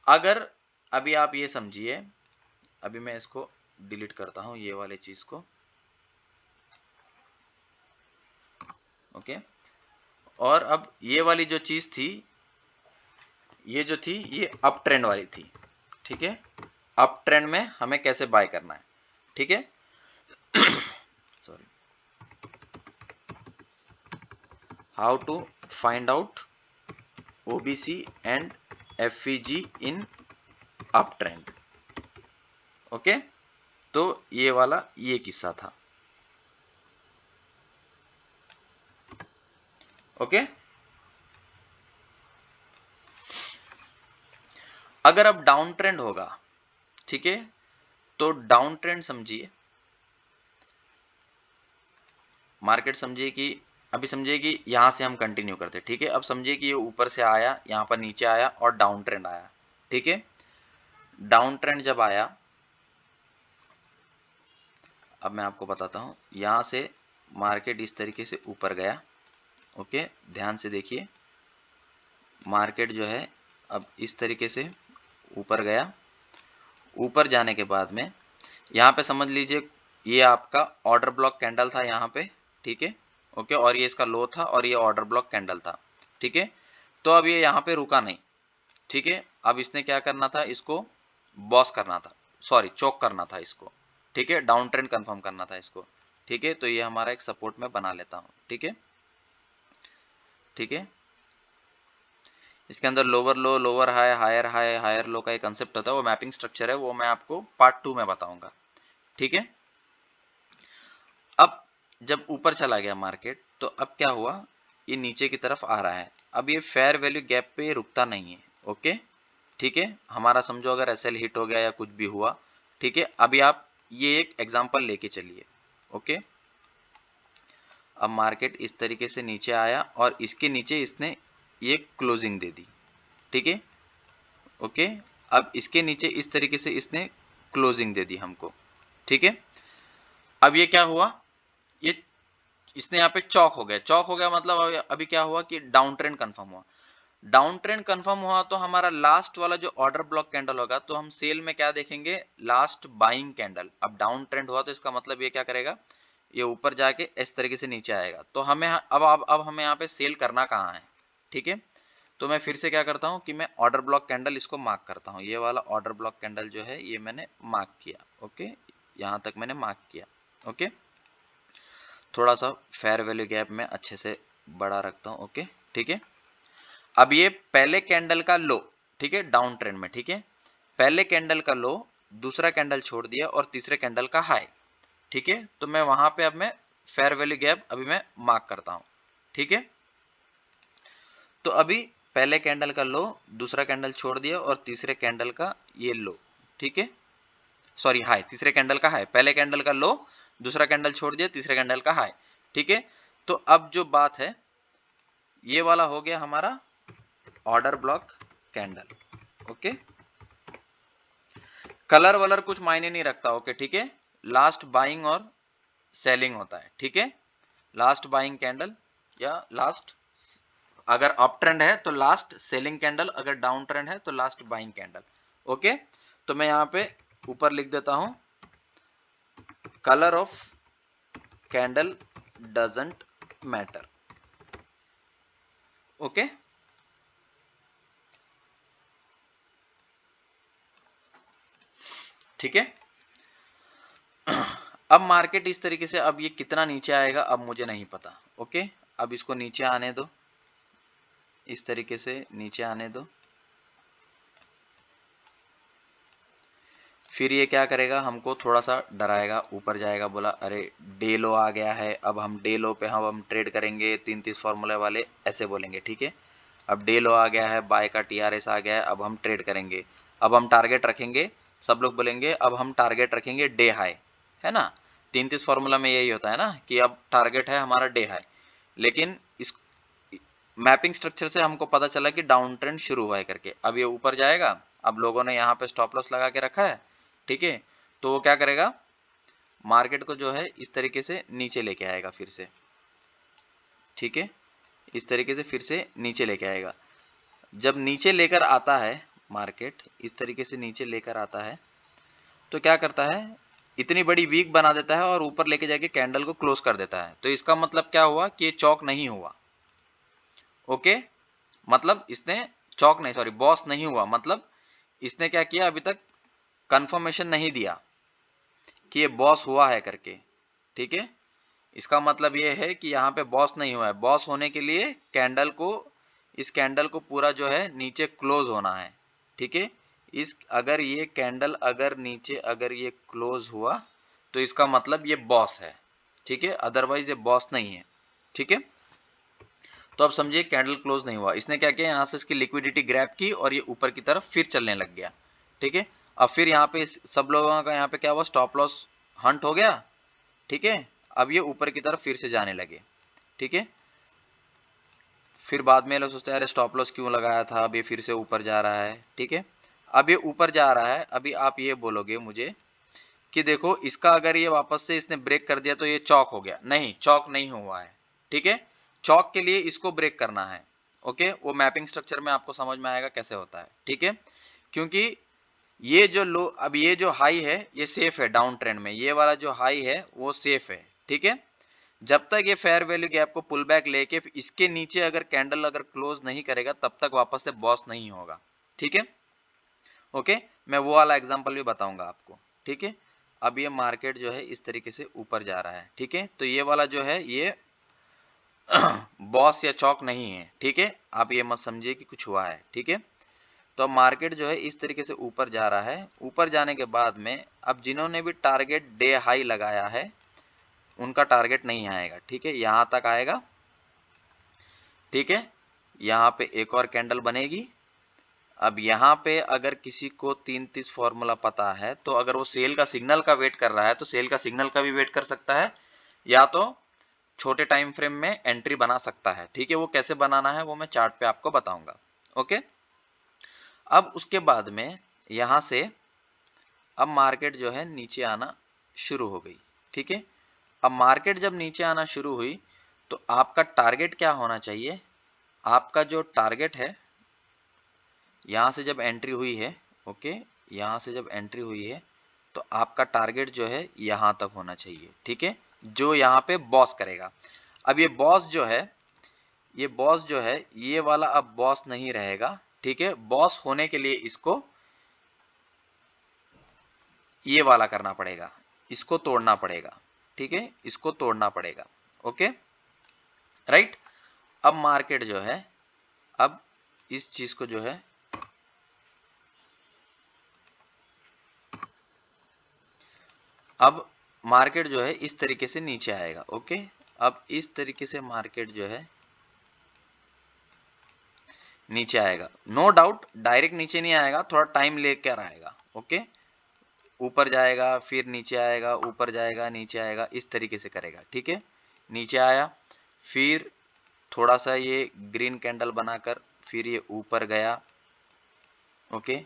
अगर अभी आप ये समझिए, अभी मैं इसको डिलीट करता हूं ये वाले चीज को, ओके। और अब ये वाली जो चीज थी, ये जो थी ये अप ट्रेंड वाली थी, ठीक है। अप ट्रेंड में हमें कैसे बाय करना है, ठीक है। Sorry, how to find out OBC and FVG in up trend. Okay, तो ये वाला ये किस्सा था। ओके, अगर अब डाउन ट्रेंड होगा, ठीक है, तो डाउन ट्रेंड समझिए, मार्केट समझिए कि अभी समझिए कि यहां से हम कंटिन्यू करते, ठीक है। अब समझिए कि ये ऊपर से आया, यहां पर नीचे आया और डाउन ट्रेंड आया, ठीक है। डाउन ट्रेंड जब आया, अब मैं आपको बताता हूं, यहां से मार्केट इस तरीके से ऊपर गया। ओके, ध्यान से देखिए, मार्केट जो है अब इस तरीके से ऊपर गया। ऊपर जाने के बाद में यहाँ पे समझ लीजिए ये आपका ऑर्डर ब्लॉक कैंडल था यहाँ पे, ठीक है। ओके, और ये इसका लो था और ये ऑर्डर ब्लॉक कैंडल था, ठीक है। तो अब ये यहाँ पे रुका नहीं, ठीक है। अब इसने क्या करना था, इसको बॉस करना था, सॉरी चोक करना था इसको, ठीक है। डाउन ट्रेंड कंफर्म करना था इसको, ठीक है। तो ये हमारा एक सपोर्ट में बना लेता हूँ, ठीक है, ठीक है। इसके अंदर lower low, lower high, higher high, higher low का एक कंसेप्ट होता है, वो मैपिंग स्ट्रक्चर है, वो मैं आपको पार्ट 2 में बताऊंगा, ठीक है। अब जब ऊपर चला गया मार्केट, तो अब क्या हुआ, ये नीचे की तरफ आ रहा है। अब ये फेयर वैल्यू गैप पे रुकता नहीं है। ओके, ठीक है। हमारा समझो अगर एसएल हिट हो गया या कुछ भी हुआ, ठीक है। अभी आप ये एक एग्जांपल लेके चलिए। ओके, अब मार्केट इस तरीके से नीचे आया और इसके नीचे इसने ये क्लोजिंग दे दी, ठीक है। ओके, अब इसके नीचे इस तरीके से इसने क्लोजिंग दे दी हमको, ठीक है। अब ये क्या हुआ, ये इसने यहाँ पे चौक हो गया। चौक हो गया मतलब अभी क्या हुआ कि डाउन ट्रेंड कंफर्म हुआ। डाउन ट्रेंड कंफर्म हुआ तो हमारा लास्ट वाला जो ऑर्डर ब्लॉक कैंडल होगा, तो हम सेल में क्या देखेंगे, लास्ट बाइंग कैंडल। अब डाउन ट्रेंड हुआ तो इसका मतलब ये क्या करेगा, ये ऊपर जाके इस तरीके से नीचे आएगा। तो हमें अब हमें यहाँ पे सेल करना कहाँ है, ठीक है। तो मैं फिर से क्या करता हूँ कि मैं ऑर्डर ब्लॉक कैंडल इसको मार्क करता हूँ। ये वाला ऑर्डर ब्लॉक कैंडल जो है ये मैंने मार्क किया। ओके, यहाँ तक मैंने मार्क किया। ओके, थोड़ा सा फेयर वैल्यू गैप में अच्छे से बड़ा रखता हूँ। ओके, ठीक है। अब ये पहले कैंडल का लो, ठीक है, डाउन ट्रेंड में, ठीक है। पहले कैंडल का लो, दूसरा कैंडल छोड़ दिया और तीसरे कैंडल का हाई, ठीक है। तो मैं वहां पे अब मैं फेयर वैल्यू गैप अभी मैं मार्क करता हूं, ठीक है। तो अभी पहले कैंडल का लो, दूसरा कैंडल छोड़ दिया और तीसरे कैंडल का ये लो, ठीक है, सॉरी हाई, तीसरे कैंडल का हाई, पहले कैंडल का लो, दूसरा कैंडल छोड़ दिया, तीसरे कैंडल का हाई, ठीक है। तो अब जो बात है, ये वाला हो गया हमारा order block candle. Okay, colour वलर कुछ मायने नहीं रखता। ओके, ठीक है, लास्ट बाइंग और सेलिंग होता है, ठीक है। लास्ट बाइंग कैंडल या लास्ट, अगर अप ट्रेंड है तो लास्ट सेलिंग कैंडल, अगर डाउन ट्रेंड है तो लास्ट बाइंग कैंडल। ओके, तो मैं यहाँ पे ऊपर लिख देता हूं, colour of candle doesn't matter. Okay, ठीक है। अब मार्केट इस तरीके से, अब ये कितना नीचे आएगा अब मुझे नहीं पता। ओके, अब इसको नीचे आने दो, इस तरीके से नीचे आने दो। फिर ये क्या करेगा, हमको थोड़ा सा डराएगा, ऊपर जाएगा, बोला अरे डे लो आ गया है, अब हम डे लो पे हम ट्रेड करेंगे, 33 फॉर्मूले वाले ऐसे बोलेंगे, ठीक है। अब डे लो आ गया है, बाय का TRS आ गया है, अब हम ट्रेड करेंगे, अब हम टारगेट रखेंगे। सब लोग बोलेंगे अब हम टारगेट रखेंगे डे हाई, है ना। 33 फॉर्मूला में यही होता है ना कि अब टारगेट है हमारा डे हाई। लेकिन इस मैपिंग स्ट्रक्चर से हमको पता चला कि डाउन ट्रेंड शुरू हुआ है करके, अब ये ऊपर जाएगा। अब लोगों ने यहाँ पे स्टॉप लॉस लगा के रखा है, ठीक है। तो वो क्या करेगा, मार्केट को जो है इस तरीके से नीचे लेके आएगा फिर से, ठीक है। इस तरीके से फिर से नीचे लेके आएगा। जब नीचे लेकर आता है मार्केट, इस तरीके से नीचे लेकर आता है, तो क्या करता है, इतनी बड़ी वीक बना देता है और ऊपर लेके जाके कैंडल को क्लोज कर देता है। तो इसका मतलब क्या हुआ कि ये चौक नहीं हुआ। ओके, मतलब इसने चौक नहीं, सॉरी बॉस नहीं हुआ, मतलब इसने क्या किया, अभी तक कंफर्मेशन नहीं दिया कि ये बॉस हुआ है करके, ठीक है। इसका मतलब ये है कि यहाँ पे बॉस नहीं हुआ है। बॉस होने के लिए कैंडल को, इस कैंडल को पूरा जो है नीचे क्लोज होना है, ठीक है। इस अगर ये कैंडल अगर नीचे अगर ये क्लोज हुआ तो इसका मतलब ये बॉस है, ठीक है, अदरवाइज ये बॉस नहीं है, ठीक है। तो अब समझिए कैंडल क्लोज नहीं हुआ, इसने क्या किया, यहाँ से इसकी लिक्विडिटी ग्रैब की और ये ऊपर की तरफ फिर चलने लग गया, ठीक है। अब फिर यहाँ पे सब लोगों का यहाँ पे क्या हुआ, स्टॉप लॉस हंट हो गया, ठीक है। अब ये ऊपर की तरफ फिर से जाने लगे, ठीक है। फिर बाद में लोग सोचते हैं अरे स्टॉप लॉस क्यों लगाया था, अब ये फिर से ऊपर जा रहा है, ठीक है। अब ये ऊपर जा रहा है, अभी आप ये बोलोगे मुझे कि देखो इसका अगर ये वापस से इसने ब्रेक कर दिया तो ये चौक हो गया, नहीं चौक नहीं हुआ है, ठीक है। चौक के लिए इसको ब्रेक करना है, ओके। वो मैपिंग स्ट्रक्चर में आपको समझ में आएगा कैसे होता है, ठीक है। क्योंकि ये जो लो, अब ये जो हाई है ये सेफ है डाउन ट्रेंड में, ये वाला जो हाई है वो सेफ है, ठीक है। जब तक ये फेयर वैल्यू गैप को पुल बैक लेके इसके नीचे अगर कैंडल अगर क्लोज नहीं करेगा तब तक वापस से बॉस नहीं होगा, ठीक है, ओके। मैं वो वाला एग्जांपल भी बताऊंगा आपको, ठीक है। अब ये मार्केट जो है इस तरीके से ऊपर जा रहा है, ठीक है। तो ये वाला जो है ये बॉस या चौक नहीं है, ठीक है। आप ये मत समझिए कि कुछ हुआ है, ठीक है। तो अब मार्केट जो है इस तरीके से ऊपर जा रहा है। ऊपर जाने के बाद में अब जिन्होंने भी टारगेट डे हाई लगाया है उनका टारगेट नहीं आएगा, ठीक है, यहां तक आएगा, ठीक है। यहाँ पे एक और कैंडल बनेगी। अब यहाँ पे अगर किसी को 3-30 फॉर्मूला पता है तो अगर वो सेल का सिग्नल का वेट कर रहा है तो सेल का सिग्नल का भी वेट कर सकता है, या तो छोटे टाइम फ्रेम में एंट्री बना सकता है, ठीक है। वो कैसे बनाना है वो मैं चार्ट पे आपको बताऊंगा, ओके। अब उसके बाद में यहाँ से अब मार्केट जो है नीचे आना शुरू हो गई, ठीक है। अब मार्केट जब नीचे आना शुरू हुई तो आपका टारगेट क्या होना चाहिए, आपका जो टारगेट है यहाँ से जब एंट्री हुई है, ओके, यहाँ से जब एंट्री हुई है तो आपका टारगेट जो है यहाँ तक होना चाहिए, ठीक है, जो यहाँ पे बॉस करेगा। अब ये बॉस जो है, ये बॉस जो है ये वाला अब बॉस नहीं रहेगा, ठीक है। बॉस होने के लिए इसको ये वाला करना पड़ेगा, इसको तोड़ना पड़ेगा, ठीक है, इसको तोड़ना पड़ेगा, ओके, राइट। अब मार्केट जो है अब इस चीज को जो है अब मार्केट जो है इस तरीके से नीचे आएगा, ओके। अब इस तरीके से मार्केट जो है नीचे आएगा, नो डाउट डायरेक्ट नीचे नहीं आएगा, थोड़ा टाइम लेकर आएगा, ओके। ऊपर जाएगा फिर नीचे आएगा, ऊपर जाएगा नीचे आएगा, इस तरीके से करेगा, ठीक है। नीचे आया फिर थोड़ा सा ये ग्रीन कैंडल बनाकर फिर ये ऊपर गया, ओके,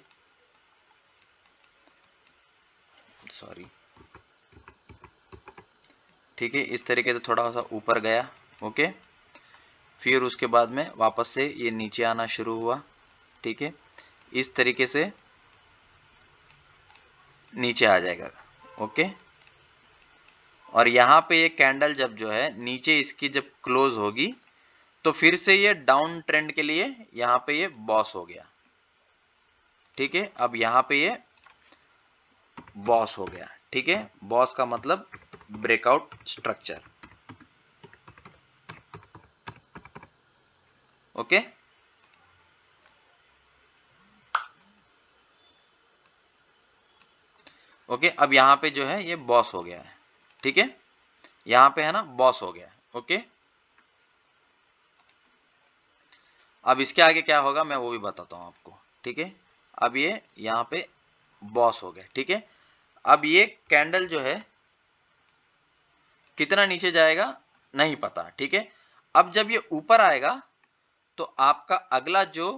सॉरी, ठीक है, इस तरीके से थोड़ा सा ऊपर गया, ओके। फिर उसके बाद में वापस से ये नीचे आना शुरू हुआ, ठीक है, इस तरीके से नीचे आ जाएगा, ओके। और यहाँ पे ये कैंडल जब जो है नीचे इसकी जब क्लोज होगी तो फिर से ये डाउन ट्रेंड के लिए यहाँ पे ये बॉस हो गया, ठीक है। अब यहाँ पे ये बॉस हो गया, ठीक है। बॉस का मतलब ब्रेकआउट स्ट्रक्चर, ओके। ओके, अब यहाँ पे जो है ये बॉस हो गया है, ठीक है, यहाँ पे है ना बॉस हो गया, ओके। अब इसके आगे क्या होगा मैं वो भी बताता हूँ आपको, ठीक है। अब ये यहाँ पे बॉस हो गया, ठीक है। अब ये कैंडल जो है कितना नीचे जाएगा नहीं पता, ठीक है। अब जब ये ऊपर आएगा तो आपका अगला जो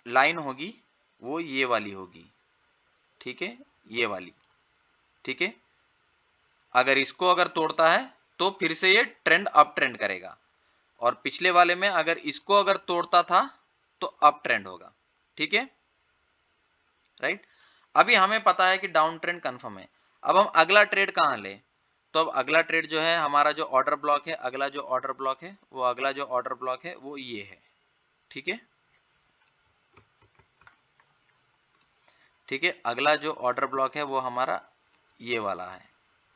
लाइन होगी वो ये वाली होगी, ठीक है, ये वाली, ठीक है। अगर इसको अगर तोड़ता है तो फिर से ये ट्रेंड अप ट्रेंड करेगा, और पिछले वाले में अगर इसको अगर तोड़ता था तो अप ट्रेंड होगा, ठीक है, राइट। अभी हमें पता है कि डाउन ट्रेंड कंफर्म है। अब हम अगला ट्रेड कहां ले, तो अब अगला ट्रेड जो है हमारा जो ऑर्डर ब्लॉक है, अगला जो ऑर्डर ब्लॉक है वो अगला जो ऑर्डर ब्लॉक है वो ये है, ठीक है, ठीक है। अगला जो ऑर्डर ब्लॉक है वो हमारा ये वाला है,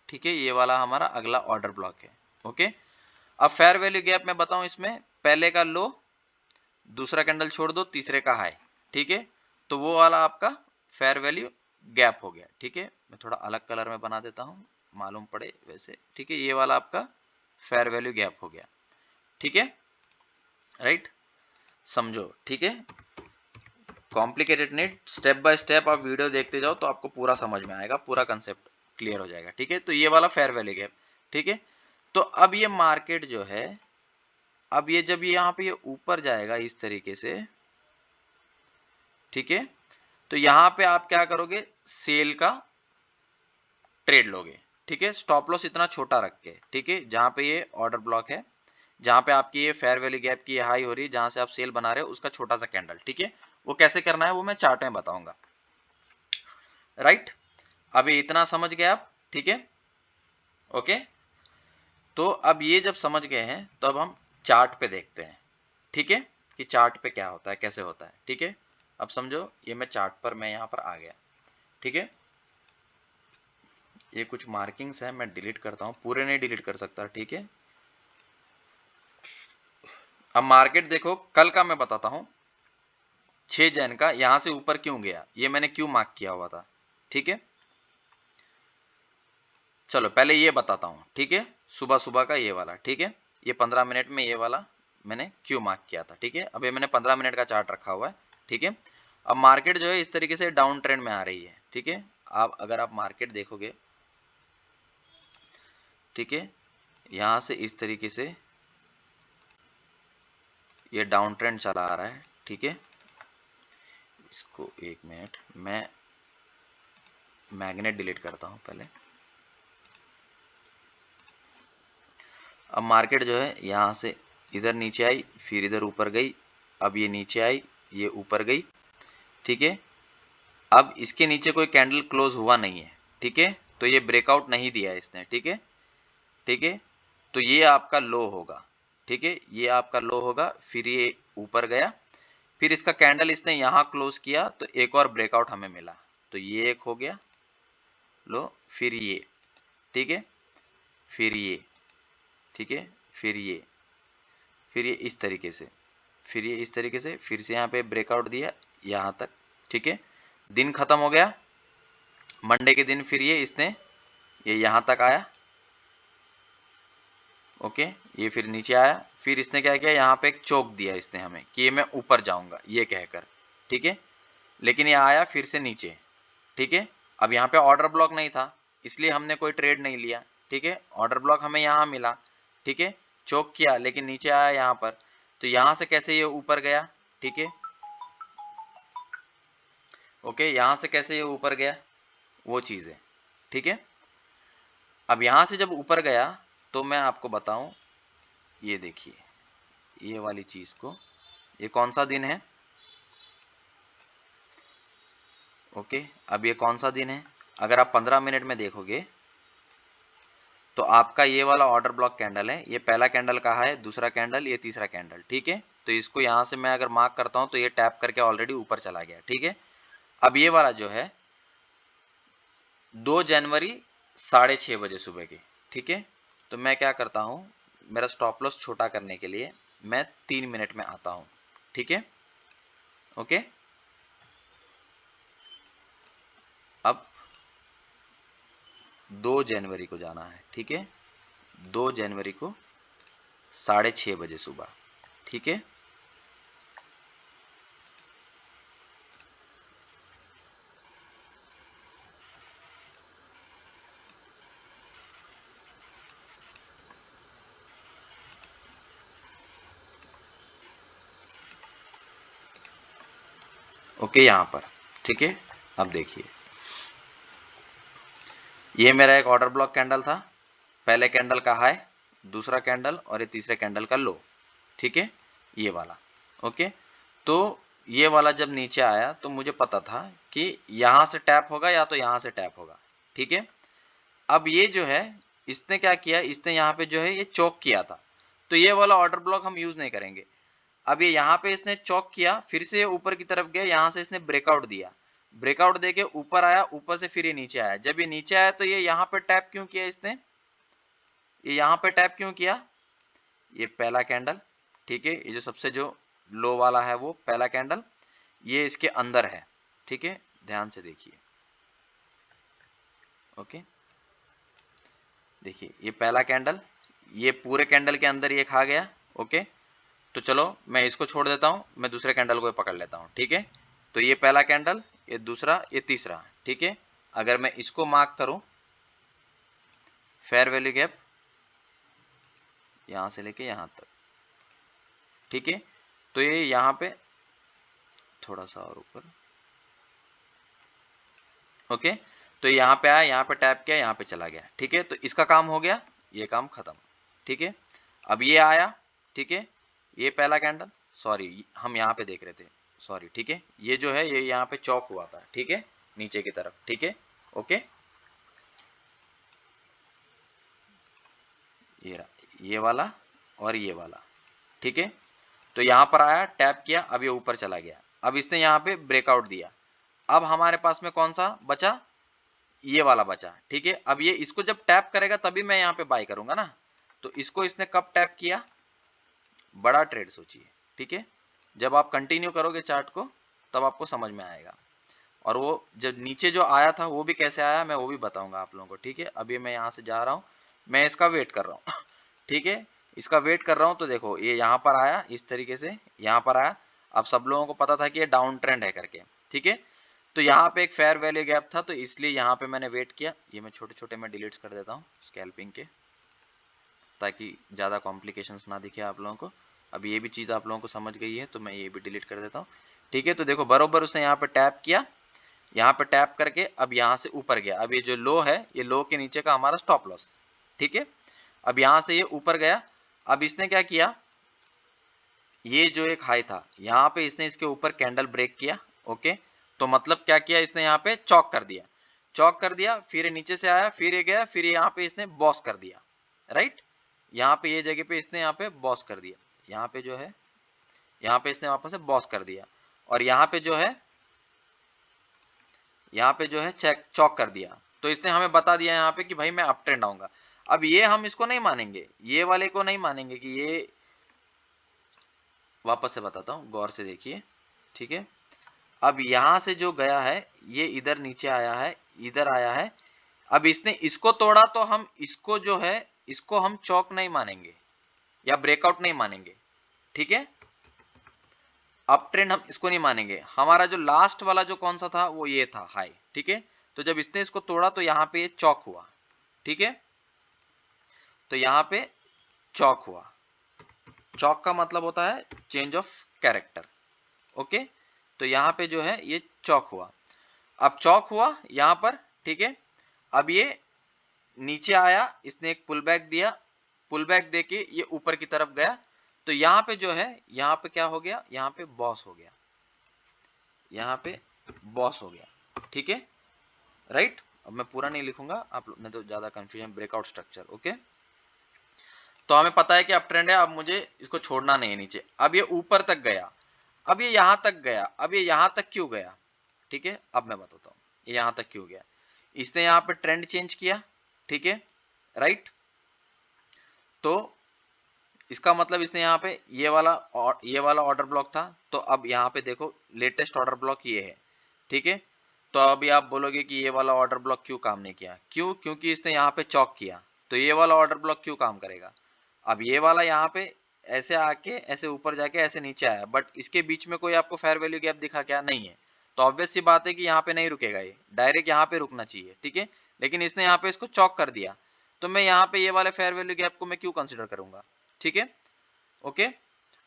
ठीक है, ये वाला हमारा अगला ऑर्डर ब्लॉक है। ओके, अब फेयर वैल्यू गैप में बताऊं, इसमें पहले का लो, दूसरा कैंडल छोड़ दो, तीसरे का हाई, ठीक है, तो वो वाला आपका फेयर वैल्यू गैप हो गया। ठीक है, मैं थोड़ा अलग कलर में बना देता हूं, मालूम पड़े वैसे। ठीक है, ये वाला आपका फेयर वैल्यू गैप हो गया। ठीक है, राइट, समझो। ठीक है, कॉम्प्लिकेटेड नहीं, स्टेप बाय स्टेप आप वीडियो देखते जाओ तो आपको पूरा समझ में आएगा, पूरा कंसेप्ट क्लियर हो जाएगा। ठीक है, तो ये वाला फेयर वैल्यू गैप। ठीक है, तो अब ये मार्केट जो है, अब ये जब यहाँ पे ये ऊपर जाएगा इस तरीके से, ठीक है, तो यहाँ पे आप क्या करोगे, सेल का ट्रेड लोगे। ठीक है, स्टॉप लॉस इतना छोटा रख के, ठीक है, जहां पे ये ऑर्डर ब्लॉक है, जहां पे आपकी ये फेयर वैल्यू गैप की हाई हो रही है, जहां से आप सेल बना रहे हो, उसका छोटा सा कैंडल। ठीक है, वो कैसे करना है वो मैं चार्ट में बताऊंगा। राइट, अभी इतना समझ गए आप। ठीक है, ओके, तो अब ये जब समझ गए हैं तो अब हम चार्ट पे देखते हैं। ठीक है, कि चार्ट पे क्या होता है, कैसे होता है। ठीक है, अब समझो, ये मैं चार्ट पर, मैं यहां पर आ गया। ठीक है, ये कुछ मार्किंग्स है, मैं डिलीट करता हूं, पूरे नहीं डिलीट कर सकता। ठीक है, अब मार्केट देखो, कल का मैं बताता हूं, 6 जैन का यहां से ऊपर क्यों गया, ये मैंने क्यों मार्क किया हुआ था। ठीक है, चलो पहले ये बताता हूं। ठीक है, सुबह सुबह का ये वाला, ठीक है, ये 15 मिनट में ये वाला मैंने क्यों मार्क किया था। ठीक है, अब ये मैंने 15 मिनट का चार्ट रखा हुआ है। ठीक है, अब मार्केट जो है इस तरीके से डाउन ट्रेंड में आ रही है। ठीक है, आप अगर आप मार्केट देखोगे, ठीक है, यहां से इस तरीके से ये डाउन ट्रेंड चला आ रहा है। ठीक है, इसको एक मिनट, मैं मैग्नेट डिलीट करता हूं पहले। अब मार्केट जो है यहां से इधर नीचे आई, फिर इधर ऊपर गई, अब ये नीचे आई, ये ऊपर गई। ठीक है, अब इसके नीचे कोई कैंडल क्लोज हुआ नहीं है। ठीक है, तो ये ब्रेकआउट नहीं दिया है इसने। ठीक है, ठीक है, तो ये आपका लो होगा। ठीक है, ये आपका लो होगा, फिर ये ऊपर गया, फिर इसका कैंडल इसने यहां क्लोज किया, तो एक और ब्रेकआउट हमें मिला, तो ये एक हो गया लो, फिर ये, ठीक है, फिर ये, ठीक है, फिर ये इस तरीके से, फिर ये इस तरीके से, फिर से यहाँ पे ब्रेकआउट दिया यहाँ तक। ठीक है, दिन खत्म हो गया, मंडे के दिन फिर ये इसने ये यहाँ तक आया। ओके, ये फिर नीचे आया, फिर इसने क्या किया, यहाँ पे एक चोक दिया इसने हमें कि ये मैं ऊपर जाऊंगा ये कहकर। ठीक है, लेकिन ये आया फिर से नीचे। ठीक है, अब यहाँ पे ऑर्डर ब्लॉक नहीं था, इसलिए हमने कोई ट्रेड नहीं लिया। ठीक है, ऑर्डर ब्लॉक हमें यहाँ मिला। ठीक है, चोक किया लेकिन नीचे आया यहाँ पर, तो यहाँ से कैसे ये ऊपर गया। ठीक है, ओके, यहाँ से कैसे ये ऊपर गया, वो चीज़ है। ठीक है, अब यहाँ से जब ऊपर गया तो मैं आपको बताऊं, ये देखिए, ये वाली चीज़ को, ये कौन सा दिन है। ओके, अब ये कौन सा दिन है, अगर आप 15 मिनट में देखोगे तो आपका ये वाला ऑर्डर ब्लॉक कैंडल है, ये पहला कैंडल कहा है, दूसरा कैंडल, ये तीसरा कैंडल। ठीक है, तो इसको यहाँ से मैं अगर मार्क करता हूँ तो ये टैप करके ऑलरेडी ऊपर चला गया। ठीक है, अब ये वाला जो है 2 जनवरी 6:30 बजे सुबह की। ठीक है, तो मैं क्या करता हूँ, मेरा स्टॉप लॉस छोटा करने के लिए मैं 3 मिनट में आता हूँ। ठीक है, ओके, अब 2 जनवरी को जाना है। ठीक है, 2 जनवरी को 6:30 बजे सुबह। ठीक है, ओके, यहाँ पर। ठीक है, अब देखिए, ये मेरा एक ऑर्डर ब्लॉक कैंडल था, पहले कैंडल का हाई, दूसरा कैंडल और ये तीसरे कैंडल का लो। ठीक है, ये वाला। ओके, तो ये वाला जब नीचे आया तो मुझे पता था कि यहां से टैप होगा या तो यहां से टैप होगा। ठीक है, अब ये जो है इसने क्या किया, इसने यहाँ पे जो है ये चौक किया था, तो ये वाला ऑर्डर ब्लॉक हम यूज नहीं करेंगे। अब ये यहाँ पे इसने चौक किया, फिर से ऊपर की तरफ गया, यहाँ से इसने ब्रेकआउट दिया, ब्रेकआउट देके ऊपर आया, ऊपर से फिर ये नीचे आया। जब ये नीचे आया तो ये यहाँ पे टैप क्यों किया इसने, ये यहाँ पे टैप क्यों किया, ये पहला कैंडल, ठीक है, ये जो सबसे जो लो वाला है वो पहला कैंडल, ये इसके अंदर है, ठीक है, ध्यान से देखिए, ओके, देखिए ये पहला कैंडल, ये पूरे कैंडल के अंदर ये खा गया, ओके। तो चलो मैं इसको छोड़ देता हूं, मैं दूसरे कैंडल को पकड़ लेता हूं, ठीक है। तो ये पहला कैंडल, ये दूसरा, ये तीसरा, ठीक है। अगर मैं इसको मार्क करूं, फेयर वैल्यू गैप यहां से लेके यहां तक, ठीक है। तो ये यहां पे थोड़ा सा और ऊपर, ओके। तो यहाँ पे आया, यहाँ पे टैप किया, यहाँ पे चला गया, ठीक है। तो इसका काम हो गया, ये काम खत्म, ठीक है। अब ये आया, ठीक है, ये पहला कैंडल, सॉरी हम यहाँ पे देख रहे थे, सॉरी, ठीक है, ये जो है ये यहाँ पे चौक हुआ था, ठीक है, नीचे की तरफ, ठीक है, ओके। ये रहा, ये वाला और ये वाला, ठीक है। तो यहाँ पर आया, टैप किया, अब ये ऊपर चला गया, अब इसने यहाँ पे ब्रेकआउट दिया। अब हमारे पास में कौन सा बचा, ये वाला बचा, ठीक है। अब ये इसको जब टैप करेगा तभी मैं यहाँ पे बाय करूंगा ना। तो इसको इसने कब टैप किया, बड़ा ट्रेड सोचिए, ठीक है। जब आप कंटिन्यू करोगे चार्ट को तब आपको समझ में आएगा। और वो जब नीचे जो आया था वो भी कैसे आया मैं वो भी बताऊंगा आप लोगों को, ठीक है। अभी मैं यहाँ से जा रहा हूँ, मैं इसका वेट कर रहा हूँ ठीक है, इसका वेट कर रहा हूँ। तो देखो ये यहाँ पर आया, इस तरीके से यहाँ पर आया। अब सब लोगों को पता था कि ये डाउन ट्रेंड है करके, ठीक है। तो यहाँ पे एक फेयर वैल्यू गैप था, तो इसलिए यहाँ पे मैंने वेट किया। ये मैं छोटे छोटे मैं डिलीट्स कर देता हूँ स्कैल्पिंग के, ताकि ज़्यादा कॉम्प्लिकेशंस ना दिखे आप लोगों को। अब ये भी चीज़ आप लोगों को समझ गई है तो मैं ये भी डिलीट कर देता हूँ, ठीक है। तो देखो बरोबर उसने यहाँ पे टैप किया, यहाँ पे टैप करके अब यहाँ से ऊपर गया। अब ये जो लो है, ये लो के नीचे का हमारा स्टॉप लॉस, ठीक है। अब यहाँ से ये ऊपर गया, अब इसने क्या किया, ये जो एक हाई था यहाँ पे इसने इसके ऊपर कैंडल ब्रेक किया, ओके। तो मतलब क्या किया इसने, यहाँ पे चौक कर दिया, चौक कर दिया, फिर ये नीचे से आया, फिर ये गया, फिर यहाँ पे इसने बॉस कर दिया, राइट। यहाँ पे ये जगह पे इसने यहाँ पे बॉस कर दिया, यहाँ पे जो है यहाँ पे इसने वापस से बॉस कर दिया, और यहाँ पे जो है यहाँ पे जो है चेक चौक कर दिया। तो इसने हमें बता दिया यहाँ पे कि भाई मैं अप ट्रेंड आऊंगा। अब ये हम इसको नहीं मानेंगे, ये वाले को नहीं मानेंगे कि ये, वापस से बताता हूँ गौर से देखिए, ठीक है। अब यहां से जो गया है ये इधर नीचे आया है, इधर आया है। अब इसने इसको तोड़ा तो हम इसको जो है इसको हम चौक नहीं मानेंगे या ब्रेकआउट नहीं मानेंगे, ठीक है। अप ट्रेंड हम इसको नहीं मानेंगे। हमारा जो लास्ट वाला जो कौन सा था वो ये था हाई, ठीक है। तो जब इसने इसको तोड़ा तो यहाँ पे ये चौक हुआ, ठीक है। तो यहाँ पे चौक हुआ, चौक का मतलब होता है चेंज ऑफ कैरेक्टर, ओके। तो यहाँ पे जो है ये चौक हुआ। अब चौक हुआ यहाँ पर, ठीक है। अब ये नीचे आया, इसने एक पुल बैक दिया, पुल बैक देके ये ऊपर की तरफ गया। तो यहाँ पे जो है यहाँ पे क्या हो गया, यहाँ पे बॉस हो गया, यहाँ पे बॉस हो गया, ठीक है, राइट। अब मैं पूरा नहीं लिखूंगा, आप लोग ने तो ज्यादा कंफ्यूजन, ब्रेकआउट स्ट्रक्चर, ओके। तो हमें पता है कि अप ट्रेंड है, अब मुझे इसको छोड़ना नहीं है नीचे। अब ये ऊपर तक गया, अब ये यहां तक गया, अब ये यहां तक क्यों गया, ठीक है। अब मैं बताता हूँ ये यहां तक क्यों गया। इसने यहाँ पे ट्रेंड चेंज किया, ठीक है, राइट। तो इसका मतलब इसने यहाँ पे ये वाला ऑर्डर ब्लॉक था, तो अब यहाँ पे देखो लेटेस्ट ऑर्डर ब्लॉक ये है, ठीक है। तो अभी आप बोलोगे कि ये वाला ऑर्डर ब्लॉक क्यों काम नहीं किया, क्यों, क्योंकि इसने यहाँ पे चौक किया। तो ये वाला ऑर्डर ब्लॉक क्यों काम करेगा, अब ये वाला यहाँ पे ऐसे आके ऐसे ऊपर जाके ऐसे नीचे आया, बट इसके बीच में कोई आपको फेयर वैल्यू गैप दिखा क्या, नहीं है। तो ऑब्वियस सी बात है कि यहाँ पे नहीं रुकेगा, ये डायरेक्ट यहाँ पे रुकना चाहिए, ठीक है। लेकिन इसने यहाँ पे इसको चौक कर दिया, तो मैं यहाँ पे ये वाले फेयर वैल्यू गैप को मैं क्यों कंसिडर करूंगा, ठीक है, ओके।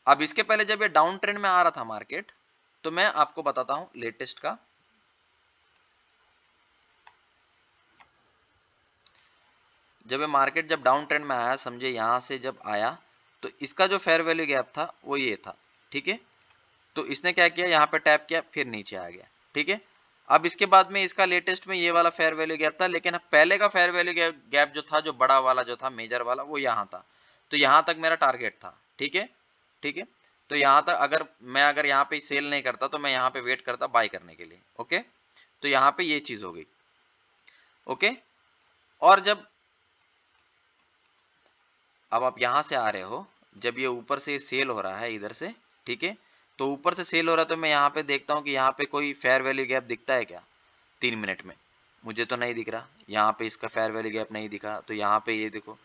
अब इसके पहले जब ये डाउन ट्रेंड में आ रहा था मार्केट, तो मैं आपको बताता हूं लेटेस्ट का, जब ये मार्केट जब डाउन ट्रेंड में आया, समझे यहां से जब आया, तो इसका जो फेयर वैल्यू गैप था वो ये था, ठीक है। तो इसने क्या किया, यहाँ पे टैप किया, फिर नीचे आ गया, ठीक है। अब इसके बाद में इसका लेटेस्ट में ये वाला फेयर वैल्यू गैप था, लेकिन पहले का फेयर वैल्यू गैप जो था, जो बड़ा वाला जो था मेजर वाला, वो यहाँ था। तो यहाँ तक मेरा टारगेट था, ठीक है, ठीक है। तो यहाँ तक अगर मैं यहाँ पे सेल नहीं करता तो मैं यहाँ पे वेट करता बाय करने के लिए, ओके। तो यहाँ पे ये चीज हो गई। ओके, और जब अब आप यहां से आ रहे हो, जब ये ऊपर से सेल हो रहा है इधर से, ठीक है, तो ऊपर से सेल हो रहा है, तो मैं यहाँ पे देखता हूँ कि यहाँ पे कोई फेयर वैल्यू गैप दिखता है क्या 3 मिनट में? मुझे तो नहीं दिख रहा। यहाँ पे इसका फेयर वैल्यू गैप नहीं दिखा, तो यहाँ पे ये देखो,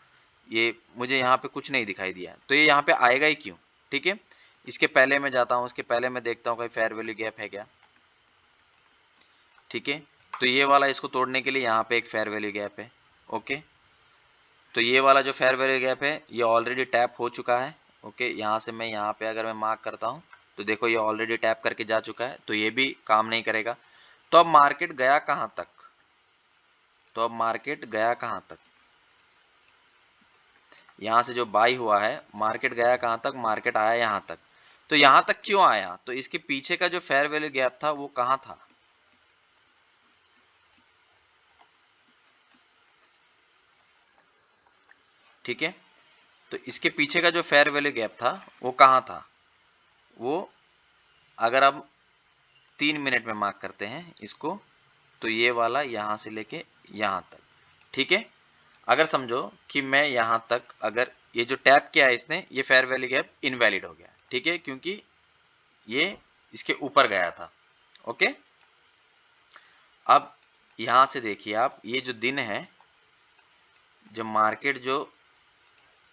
ये मुझे यहाँ पे कुछ नहीं दिखाई दिया, तो ये यहाँ पे आएगा ही क्यों? ठीक है, इसके पहले मैं जाता हूँ, उसके पहले मैं देखता हूँ कोई फेयर वैल्यू गैप है क्या। ठीक है, तो ये वाला इसको तोड़ने के लिए यहाँ पे एक फेयर वैल्यू गैप है। ओके, तो ये वाला जो फेयर वैल्यू गैप है ये ऑलरेडी टैप हो चुका है। ओके, यहाँ से मैं यहाँ पे अगर मैं मार्क करता हूँ तो देखो ये ऑलरेडी टैप करके जा चुका है, तो ये भी काम नहीं करेगा। तो अब मार्केट गया कहाँ तक? तो अब मार्केट गया कहाँ तक? यहाँ से जो बाई हुआ है, मार्केट गया कहाँ तक? मार्केट आया यहाँ तक। तो यहाँ तक क्यों आया? तो इसके पीछे का जो फेयर वैल्यू गैप था वो कहाँ था? ठीक है, तो इसके पीछे का जो फेयर वैल्यू गैप था वो कहाँ था? वो अगर आप 3 मिनट में मार्क करते हैं इसको, तो ये वाला यहाँ से लेके यहाँ तक। ठीक है, अगर समझो कि मैं यहाँ तक अगर ये जो टैप किया है इसने, ये फेयर वैल्यू गैप इनवैलिड हो गया। ठीक है, क्योंकि ये इसके ऊपर गया था। ओके, अब यहाँ से देखिए आप, ये जो दिन है, जब मार्केट जो,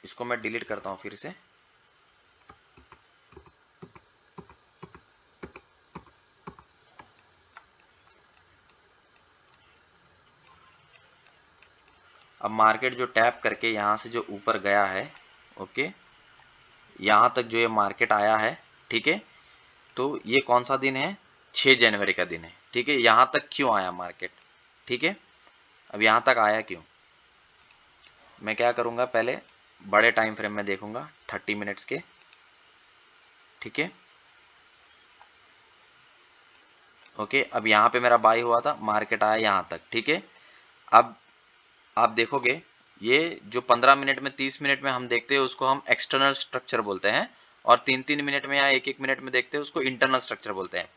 इसको मैं डिलीट करता हूँ फिर से, अब मार्केट जो टैप करके यहाँ से जो ऊपर गया है, ओके, यहाँ तक जो ये मार्केट आया है, ठीक है, तो ये कौन सा दिन है? 6 जनवरी का दिन है। ठीक है, यहाँ तक क्यों आया मार्केट? ठीक है, अब यहाँ तक आया क्यों? मैं क्या करूँगा, पहले बड़े टाइम फ्रेम में देखूंगा 30 मिनट्स के। ठीक है, ओके, अब यहाँ पे मेरा बाई हुआ था, मार्केट आया यहाँ तक। ठीक है, अब आप देखोगे ये जो 15 मिनट में 30 मिनट में हम देखते हैं उसको हम एक्सटर्नल स्ट्रक्चर बोलते हैं, और 3-3 मिनट में या 1-1 मिनट में देखते हैं उसको इंटरनल स्ट्रक्चर बोलते हैं।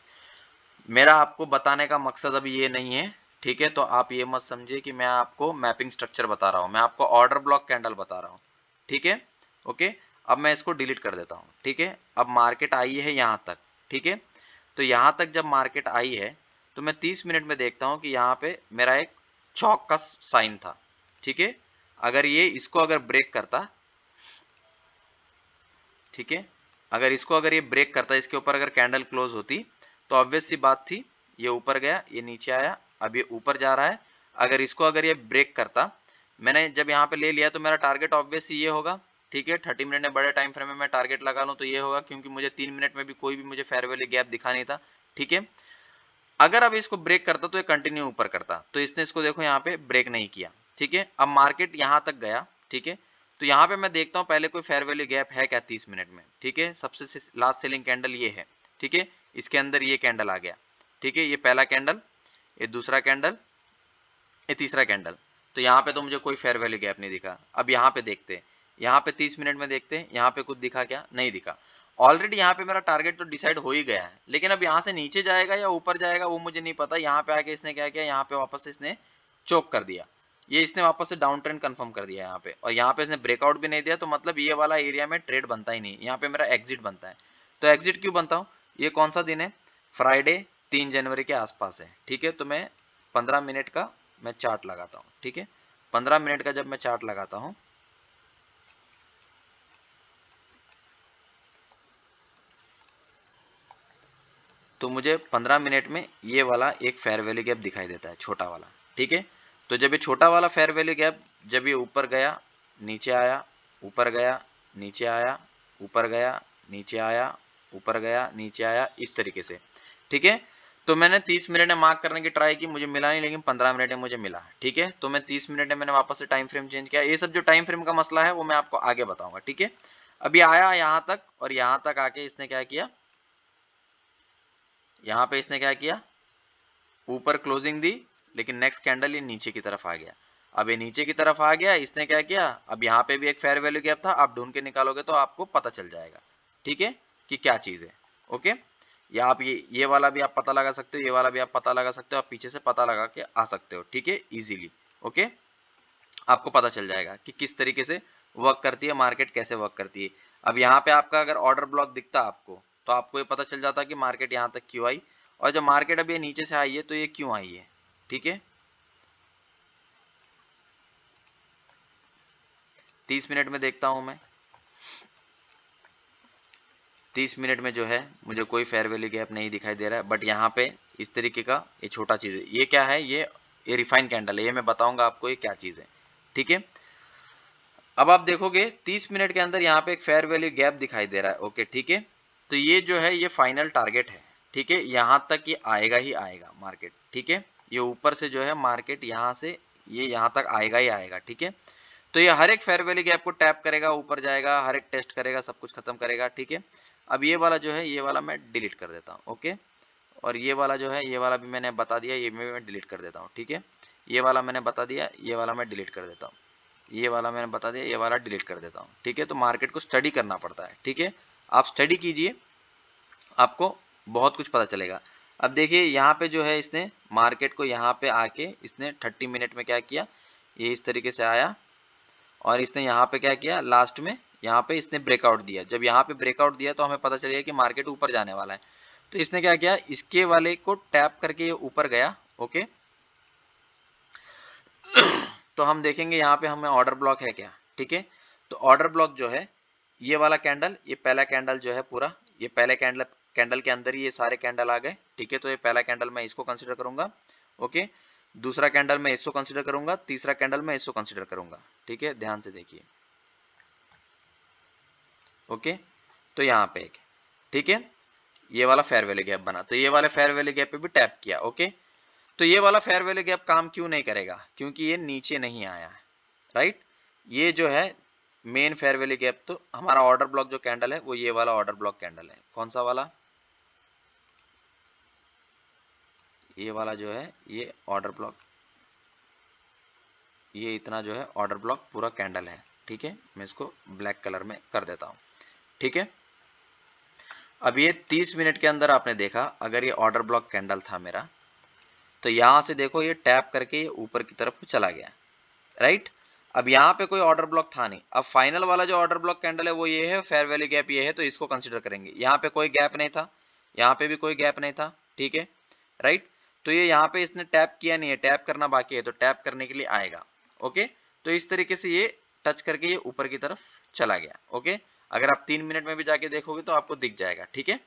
मेरा आपको बताने का मकसद अभी ये नहीं है। ठीक है, तो आप ये मत समझिए कि मैं आपको मैपिंग स्ट्रक्चर बता रहा हूँ, मैं आपको ऑर्डर ब्लॉक कैंडल बता रहा हूँ। ठीक है, ओके, अब मैं इसको डिलीट कर देता हूँ। ठीक है, अब मार्केट आई है यहाँ तक। ठीक है, तो यहाँ तक जब मार्केट आई है तो मैं 30 मिनट में देखता हूँ कि यहाँ पे मेरा एक चौक का साइन था। ठीक है, अगर ये इसको अगर ब्रेक करता, ठीक है, अगर इसको अगर ये ब्रेक करता, इसके ऊपर अगर कैंडल क्लोज होती, तो ऑब्वियस सी बात थी, ये ऊपर गया, ये नीचे आया, अब ये ऊपर जा रहा है। अगर इसको अगर ये ब्रेक करता, मैंने जब यहाँ पे ले लिया तो मेरा टारगेट ऑब्वियस ये होगा। ठीक है, 30 मिनट में बड़े टाइम फ्रेम में मैं टारगेट लगा लूँ तो ये होगा, क्योंकि मुझे 3 मिनट में भी कोई भी मुझे फेयर वैल्यू गैप दिखा नहीं था। ठीक है, अगर अब इसको ब्रेक करता तो ये कंटिन्यू ऊपर करता, तो इसने इसको देखो यहाँ पे ब्रेक नहीं किया। ठीक है, अब मार्केट यहाँ तक गया। ठीक है, तो यहाँ पे मैं देखता हूँ पहले कोई फेयर वैल्यू गैप है क्या 30 मिनट में। ठीक है, सबसे लास्ट सेलिंग कैंडल ये है। ठीक है, इसके अंदर ये कैंडल आ गया। ठीक है, ये पहला कैंडल, ये दूसरा कैंडल, ये तीसरा कैंडल, तो यहाँ पे तो मुझे कोई फेयर वैल्यू गैप नहीं दिखा। अब यहाँ पे देखते हैं, यहाँ पे 30 मिनट में देखते हैं, यहाँ पे कुछ दिखा क्या? नहीं दिखा। ऑलरेडी यहाँ पे मेरा टारगेट तो डिसाइड हो ही गया है, लेकिन अब यहाँ से नीचे जाएगा या ऊपर जाएगा वो मुझे नहीं पता। यहाँ पे आके इसने क्या किया, यहाँ पे वापस से इसने चोक कर दिया, ये इसने वापस से डाउन ट्रेंड कंफर्म कर दिया यहाँ पे, और यहाँ पे इसने ब्रेकआउट भी नहीं दिया, तो मतलब ये वाला एरिया में ट्रेड बनता ही नहीं, यहाँ पे मेरा एग्जिट बनता है। तो एग्जिट क्यों बनता हूँ? ये कौन सा दिन है? फ्राइडे 3 जनवरी के आसपास है। ठीक है, तो मैं 15 मिनट का मैं चार्ट लगाता हूँ। ठीक है, 15 मिनट का जब मैं चार्ट लगाता हूँ, तो मुझे 15 मिनट में ये वाला एक फेयर वैल्यू गैप दिखाई देता है, छोटा वाला। ठीक है, तो जब ये छोटा वाला फेयर वैल्यू गैप, जब ये ऊपर गया, नीचे आया, ऊपर गया, नीचे आया, ऊपर गया, नीचे आया, ऊपर गया, नीचे आया, इस तरीके से। ठीक है, तो मैंने 30 मिनट में मार्क करने की ट्राई की, मुझे मिला नहीं, लेकिन 15 मिनट में मुझे मिला। ठीक है, तो मैं 30 मिनट में मैंने वापस से टाइम फ्रेम चेंज किया। ये सब जो टाइम फ्रेम का मसला है वो मैं आपको आगे बताऊंगा। ठीक है, अभी आया यहाँ तक, और यहाँ तक आके इसने क्या किया, यहाँ पे इसने क्या किया, ऊपर क्लोजिंग दी, लेकिन नेक्स्ट कैंडल ये नीचे की तरफ आ गया। अब ये नीचे की तरफ आ गया, इसने क्या किया, अब यहाँ पे भी एक फेयर वैल्यू गैप था, आप ढूंढ के निकालोगे तो आपको पता चल जाएगा। ठीक है, कि क्या चीज है। ओके, या आप ये वाला भी आप पता लगा सकते हो, ये वाला भी आप पता लगा सकते हो, आप पीछे से पता लगा के आ सकते हो, ठीक है, इजीली। ओके, आपको पता चल जाएगा कि किस तरीके से वर्क करती है मार्केट, कैसे वर्क करती है। अब यहाँ पे आपका अगर ऑर्डर ब्लॉक दिखता आपको, तो आपको ये पता चल जाता कि मार्केट यहाँ तक क्यों आई, और जब मार्केट अभी नीचे से आई है तो ये क्यों आई है, ठीक है। 30 मिनट में देखता हूं मैं, 30 मिनट में जो है मुझे कोई फेयर वैल्यू गैप नहीं दिखाई दे रहा है, बट यहाँ पे इस तरीके का ये छोटा चीज है। ये क्या है, ये रिफाइन कैंडल है, ये मैं बताऊंगा आपको ये क्या चीज है, ठीक है। अब आप देखोगे 30 मिनट के अंदर यहाँ पे एक फेयर वैल्यू गैप दिखाई दे रहा है, ओके, ठीक है। तो ये जो है ये फाइनल टारगेट है, ठीक है, यहाँ तक ये आएगा ही आएगा मार्केट, ठीक है। ये ऊपर से जो है मार्केट यहाँ से ये यहाँ तक आएगा ही आएगा, ठीक है। तो ये हर एक फेयर वैल्यू गैप को टैप करेगा, ऊपर जाएगा, हर एक टेस्ट करेगा, सब कुछ खत्म करेगा, ठीक है। अब ये वाला जो है ये वाला मैं डिलीट कर देता हूँ, ओके। और ये वाला जो है ये वाला भी मैंने बता दिया, ये मैं डिलीट कर देता हूँ, ठीक है। ये वाला मैंने बता दिया, ये वाला मैं डिलीट कर देता हूँ, ये वाला मैंने बता दिया, ये वाला डिलीट कर देता हूँ, ठीक है। तो मार्केट को स्टडी करना पड़ता है, ठीक है। आप स्टडी कीजिए, आपको बहुत कुछ पता चलेगा। अब देखिए यहाँ पे जो है इसने मार्केट को यहाँ पे आके इसने 30 मिनट में क्या किया, ये इस तरीके से आया और इसने यहाँ पे क्या किया, लास्ट में यहाँ पे इसने ब्रेकआउट दिया। जब यहाँ पे ब्रेकआउट दिया तो हमें पता चलेगा कि मार्केट ऊपर जाने वाला है। तो इसने क्या किया, इसके वाले को टैप करके ये ऊपर गया, ओके। तो हम देखेंगे यहाँ पे हमें ऑर्डर ब्लॉक है क्या, ठीक है। तो ऑर्डर ब्लॉक जो है ये वाला कैंडल, ये पहला कैंडल जो है पूरा, ये पहले कैंडल के अंदर ही ये सारे कैंडल आ गए, ठीक है। तो ये पहला कैंडल मैं इसको कंसिडर करूंगा, ओके। दूसरा कैंडल मैं इसको कंसिडर करूंगा, तीसरा कैंडल मैं इसको कंसिडर करूंगा, ठीक है। ध्यान से देखिए, ओके। तो यहाँ पे एक, ठीक है, ये वाला फेयर वैल्यू गैप बना, तो ये वाले फेयर वैल्यू गैप पे भी टैप किया, ओके। तो ये वाला फेयर वैल्यू गैप काम क्यों नहीं करेगा, क्योंकि ये नीचे नहीं आया है, राइट। ये जो है मेन फेयर वैल्यू गैप, तो हमारा ऑर्डर ब्लॉक जो कैंडल है वो ये वाला ऑर्डर ब्लॉक कैंडल है। कौन सा वाला, ये वाला जो है ये ऑर्डर ब्लॉक, ये इतना जो है ऑर्डर ब्लॉक पूरा कैंडल है, ठीक है। मैं इसको ब्लैक कलर में कर देता हूं, ठीक है। अब ये 30 मिनट के अंदर आपने देखा, अगर ये ऑर्डर ब्लॉक कैंडल था मेरा, तो यहां से देखो ये टैप करके ये ऊपर की तरफ चला गया, राइट। अब यहाँ पे कोई ऑर्डर ब्लॉक था नहीं। अब फाइनल वाला जो ऑर्डर ब्लॉक कैंडल है वो ये है, फेयर वैल्यू गैप ये है, तो इसको कंसीडर करेंगे। यहाँ पे कोई गैप नहीं था, यहाँ पे भी कोई गैप नहीं था, ठीक है, राइट। तो ये यहाँ पे इसने टैप किया नहीं है, टैप करना बाकी है, तो टैप करने के लिए आएगा, ओके। तो इस तरीके से ये टच करके ये ऊपर की तरफ चला गया, ओके। अगर आप 3 मिनट में भी जाके देखोगे तो आपको दिख जाएगा, ठीक है।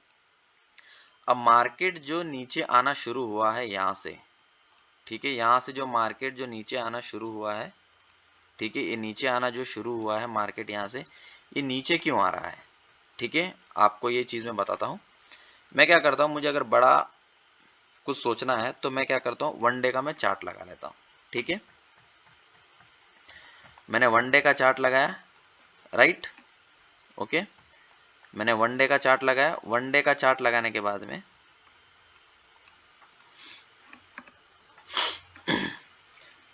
अब मार्केट जो नीचे आना शुरू हुआ है यहाँ से, ठीक है, यहाँ से जो मार्केट जो नीचे आना शुरू हुआ है, ठीक है, ये नीचे आना जो शुरू हुआ है मार्केट यहाँ से, ये नीचे क्यों आ रहा है, ठीक है। आपको ये चीज़ मैं बताता हूँ। मैं क्या करता हूँ, मुझे अगर बड़ा कुछ सोचना है तो मैं क्या करता हूँ, वन डे का मैं चार्ट लगा लेता हूँ, ठीक है। मैंने वन डे का चार्ट लगाया, राइट, ओके। मैंने वन डे का चार्ट लगाया, वन डे का चार्ट लगाने के बाद में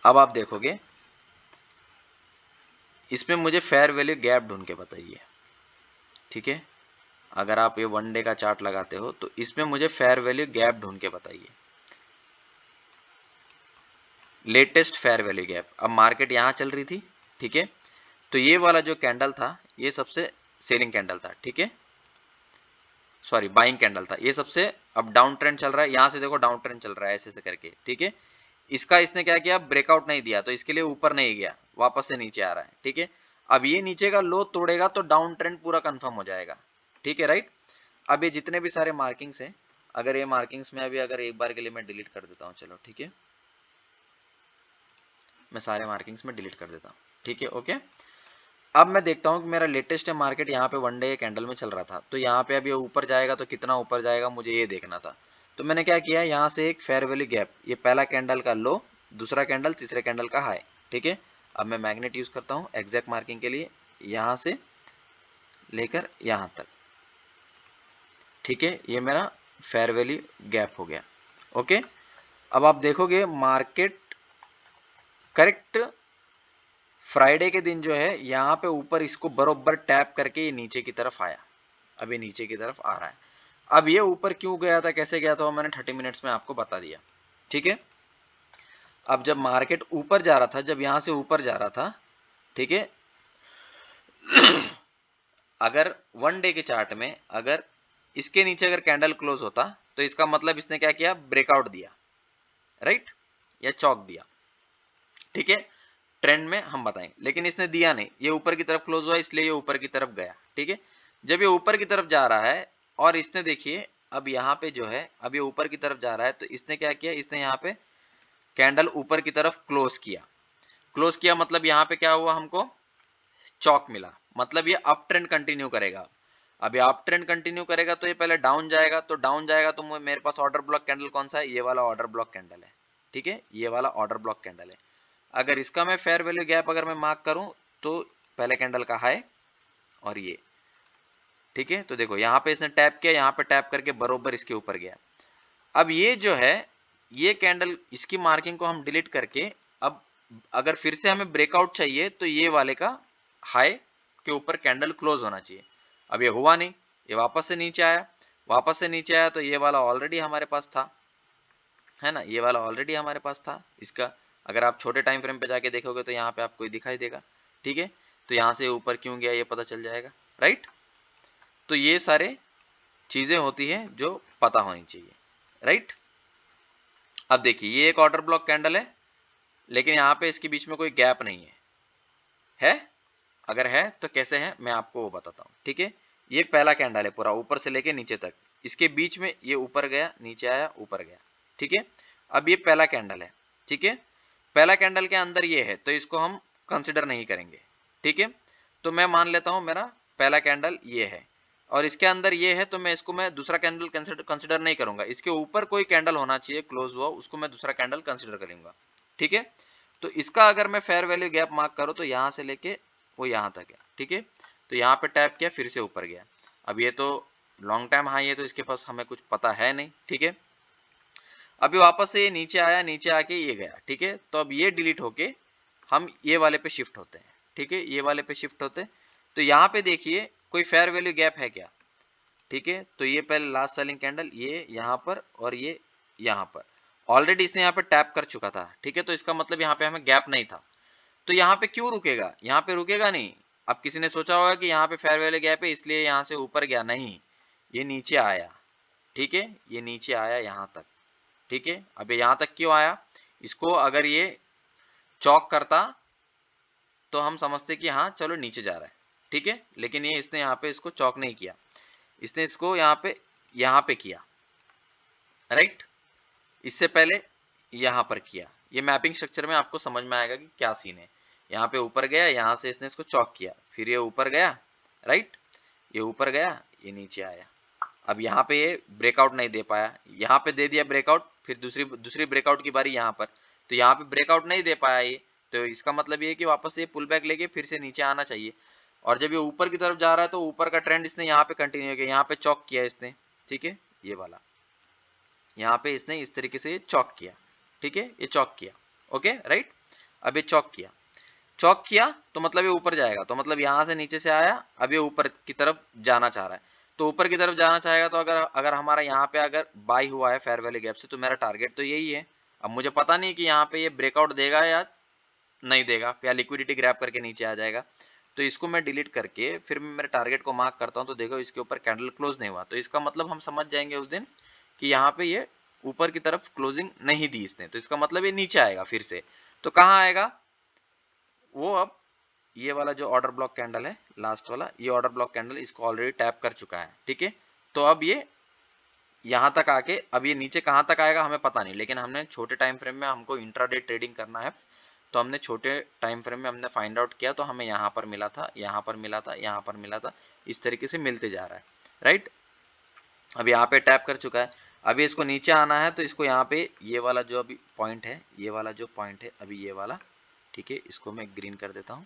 अब आप देखोगे इसमें मुझे फेयर वैल्यू गैप ढूंढ के बताइए, ठीक है। अगर आप ये वन डे का चार्ट लगाते हो तो इसमें मुझे फेयर वैल्यू गैप ढूंढ के बताइए, लेटेस्ट फेयर वैल्यू गैप। अब मार्केट यहाँ चल रही थी, ठीक है। तो ये वाला जो कैंडल था ये सबसे सेलिंग कैंडल था, ठीक है, सॉरी बाइंग कैंडल था। ये सबसे अब डाउन ट्रेंड चल रहा है, यहाँ से देखो डाउन ट्रेंड चल रहा है ऐसे ऐसे करके, ठीक है। इसका इसने क्या किया, ब्रेकआउट नहीं दिया, तो इसके लिए ऊपर नहीं गया, वापस से नीचे आ रहा है, ठीक है। अब ये नीचे का लो तोड़ेगा तो डाउन ट्रेंड पूरा कंफर्म हो जाएगा, ठीक है, राइट। अब ये जितने भी सारे मार्किंग्स हैं, अगर ये मार्किंग्स में अभी अगर एक बार के लिए मैं डिलीट कर देता हूँ, चलो ठीक है, मैं सारे मार्किंग्स में डिलीट कर देता हूँ, ठीक है, ओके। अब मैं देखता हूँ कि मेरा लेटेस्ट है मार्केट यहाँ पे वन डे कैंडल में चल रहा था, तो यहाँ पे अब ये ऊपर जाएगा तो कितना ऊपर जाएगा मुझे ये देखना था। तो मैंने क्या किया, यहाँ से एक फेयर वैल्यू गैप, ये पहला कैंडल का लो, दूसरा कैंडल, तीसरे कैंडल का हाई, ठीक है। अब मैं मैग्नेट यूज करता हूँ एग्जैक्ट मार्किंग के लिए, यहाँ से लेकर यहाँ तक, ठीक है। ये मेरा फेयर वैल्यू गैप हो गया, ओके। अब आप देखोगे मार्केट करेक्ट फ्राइडे के दिन जो है यहाँ पे ऊपर इसको बरोबर टैप करके ये नीचे की तरफ आया, अब ये नीचे की तरफ आ रहा है। अब ये ऊपर क्यों गया था, कैसे गया था, वो मैंने 30 मिनट्स में आपको बता दिया, ठीक है। अब जब मार्केट ऊपर जा रहा था, जब यहां से ऊपर जा रहा था, ठीक है, अगर 1 डे के चार्ट में अगर इसके नीचे अगर कैंडल क्लोज होता तो इसका मतलब इसने क्या किया, ब्रेकआउट दिया, राइट, या चौक दिया, ठीक है, ट्रेंड में हम बताएंगे, लेकिन इसने दिया नहीं, ये ऊपर की तरफ क्लोज हुआ इसलिए ये ऊपर की तरफ गया, ठीक है। जब ये ऊपर की तरफ जा रहा है और इसने देखिए अब यहाँ पे जो है, अब ये ऊपर की तरफ जा रहा है, तो इसने क्या किया, इसने यहाँ पे कैंडल ऊपर की तरफ क्लोज किया, क्लोज किया मतलब यहाँ पे क्या हुआ, हमको चौक मिला, मतलब ये अप ट्रेंड कंटिन्यू करेगा। अब ये अप ट्रेंड कंटिन्यू करेगा तो ये पहले डाउन जाएगा, तो डाउन जाएगा तो मेरे पास ऑर्डर ब्लॉक कैंडल कौन सा है, ये वाला ऑर्डर ब्लॉक कैंडल है, ठीक है, ये वाला ऑर्डर ब्लॉक कैंडल है। अगर इसका मैं फेयर वैल्यू गैप अगर मैं मार्क करूं तो पहले कैंडल का हाई और ये, ठीक है, तो देखो यहाँ पे इसने टैप किया, यहाँ पे टैप करके बरोबर इसके ऊपर गया। अब ये जो है, ये कैंडल, इसकी मार्किंग को हम डिलीट करके, अब अगर फिर से हमें ब्रेकआउट चाहिए तो ये वाले का हाई के ऊपर कैंडल क्लोज होना चाहिए। अब ये हुआ नहीं, ये वापस से नीचे आया, वापस से नीचे आया तो ये वाला ऑलरेडी हमारे पास था, है ना, ये वाला ऑलरेडी हमारे पास था। इसका अगर आप छोटे टाइम फ्रेम पे जाके देखोगे तो यहाँ पे आपको ये दिखाई देगा, ठीक है, तो यहाँ से ऊपर क्यों गया ये पता चल जाएगा, राइट। तो ये सारे चीजें होती हैं जो पता होनी चाहिए, राइट। अब देखिए ये एक ऑर्डर ब्लॉक कैंडल है, लेकिन यहाँ पे इसके बीच में कोई गैप नहीं है, अगर है तो कैसे है मैं आपको वो बताता हूँ, ठीक है। ये पहला कैंडल है पूरा ऊपर से लेके नीचे तक, इसके बीच में ये ऊपर गया, नीचे आया, ऊपर गया, ठीक है। अब ये पहला कैंडल है, ठीक है, पहला कैंडल के अंदर ये है तो इसको हम कंसिडर नहीं करेंगे, ठीक है। तो मैं मान लेता हूँ मेरा पहला कैंडल ये है और इसके अंदर ये है, तो मैं इसको मैं दूसरा कैंडल कंसिडर नहीं करूंगा, इसके ऊपर कोई कैंडल होना चाहिए क्लोज हुआ, उसको मैं दूसरा कैंडल कंसिडर करूंगा, ठीक है। तो इसका अगर मैं फेयर वैल्यू गैप मार्क करूँ तो यहाँ से लेके वो यहाँ तक है, ठीक है, तो यहाँ पे टैप किया फिर से ऊपर गया। अब ये तो लॉन्ग टाइम हाई है तो इसके पास हमें कुछ पता है नहीं, ठीक है। अभी वापस से ये नीचे आया, नीचे आके ये गया, ठीक है, तो अब ये डिलीट होके हम ये वाले पे शिफ्ट होते हैं, ठीक है, ये वाले पे शिफ्ट होते हैं। तो यहाँ पे देखिए कोई फेयर वैल्यू गैप है क्या, ठीक है, तो ये पहले लास्ट सेलिंग कैंडल ये यहाँ पर और ये यहाँ पर, ऑलरेडी इसने यहाँ पे टैप कर चुका था, ठीक है, तो इसका मतलब यहाँ पे हमें गैप नहीं था। तो यहाँ पे क्यों रुकेगा, यहाँ पे रुकेगा नहीं। अब किसी ने सोचा होगा कि यहाँ पे फेयर वैल्यू गैप है इसलिए यहाँ से ऊपर गया, नहीं, ये नीचे आया, ठीक है, ये नीचे आया यहाँ तक, ठीक है। अब यहाँ तक क्यों आया, इसको अगर ये चौक करता तो हम समझते कि हाँ चलो नीचे जा रहा है, ठीक है, लेकिन ये इसने यहाँ पे इसको चौक नहीं किया, इसने इसको यहाँ पे किया, राइट, इससे पहले यहाँ पर किया। ये मैपिंग स्ट्रक्चर में आपको समझ में आएगा कि क्या सीन है। यहाँ पे ऊपर गया, यहाँ से इसने इसको चौक किया, फिर ये ऊपर गया, राइट, ये ऊपर गया, ये नीचे आया। अब यहाँ पे ये ब्रेकआउट नहीं दे पाया, यहाँ पे दे दिया ब्रेकआउट, फिर दूसरी ब्रेकआउट की बारी यहाँ पर, तो यहाँ पे ब्रेकआउट नहीं दे पाया ये, तो इसका मतलब ये है कि वापस से पुल बैक लेके फिर से नीचे आना चाहिए। और जब ये ऊपर की तरफ जा रहा है तो ऊपर का ट्रेंड इसने यहाँ पे कंटिन्यू किया, यहाँ पे चौक किया इसने, ठीक है, ये वाला यहाँ पे इसने इस तरीके से चौक किया, ठीक है, ये चौक किया, ओके, राइट। अब ये चौक किया तो मतलब ये ऊपर जाएगा, तो मतलब यहाँ से नीचे से आया, अब ये ऊपर की तरफ जाना चाह रहा है, तो ऊपर की तरफ जाना चाहेगा तो अगर अगर हमारा यहाँ पे अगर बाई हुआ है फेयर वैल्यू गैप से तो मेरा टारगेट तो यही है। अब मुझे पता नहीं कि यहाँ पे ये ब्रेकआउट देगा या नहीं देगा, या लिक्विडिटी ग्रैब करके नीचे आ जाएगा, तो इसको मैं डिलीट करके फिर मैं मेरे टारगेट को मार्क करता हूँ, तो देखो इसके ऊपर कैंडल क्लोज नहीं हुआ, तो इसका मतलब हम समझ जाएंगे उस दिन कि यहाँ पे ये ऊपर की तरफ क्लोजिंग नहीं दी इसने, तो इसका मतलब ये नीचे आएगा फिर से। तो कहाँ आएगा वो, अब ये वाला जो ऑर्डर ब्लॉक कैंडल है लास्ट वाला, ये ऑर्डर ब्लॉक कैंडल इसको ऑलरेडी टैप कर चुका है, ठीक है। तो अब ये यहाँ तक आके, अब ये नीचे कहाँ तक आएगा हमें पता नहीं, लेकिन हमने छोटे टाइम फ्रेम में हमको इंट्राडे ट्रेडिंग करना है, तो हमने छोटे टाइम फ्रेम में हमने फाइंड आउट किया, तो हमें यहाँ पर मिला था, यहाँ पर मिला था, यहाँ पर मिला था, इस तरीके से मिलते जा रहा है, राइट। अब यहाँ पे टैप कर चुका है, अभी इसको नीचे आना है तो इसको यहाँ पे ये वाला जो अभी पॉइंट है, ये वाला जो पॉइंट है अभी ये वाला, ठीक है, इसको मैं ग्रीन कर देता हूँ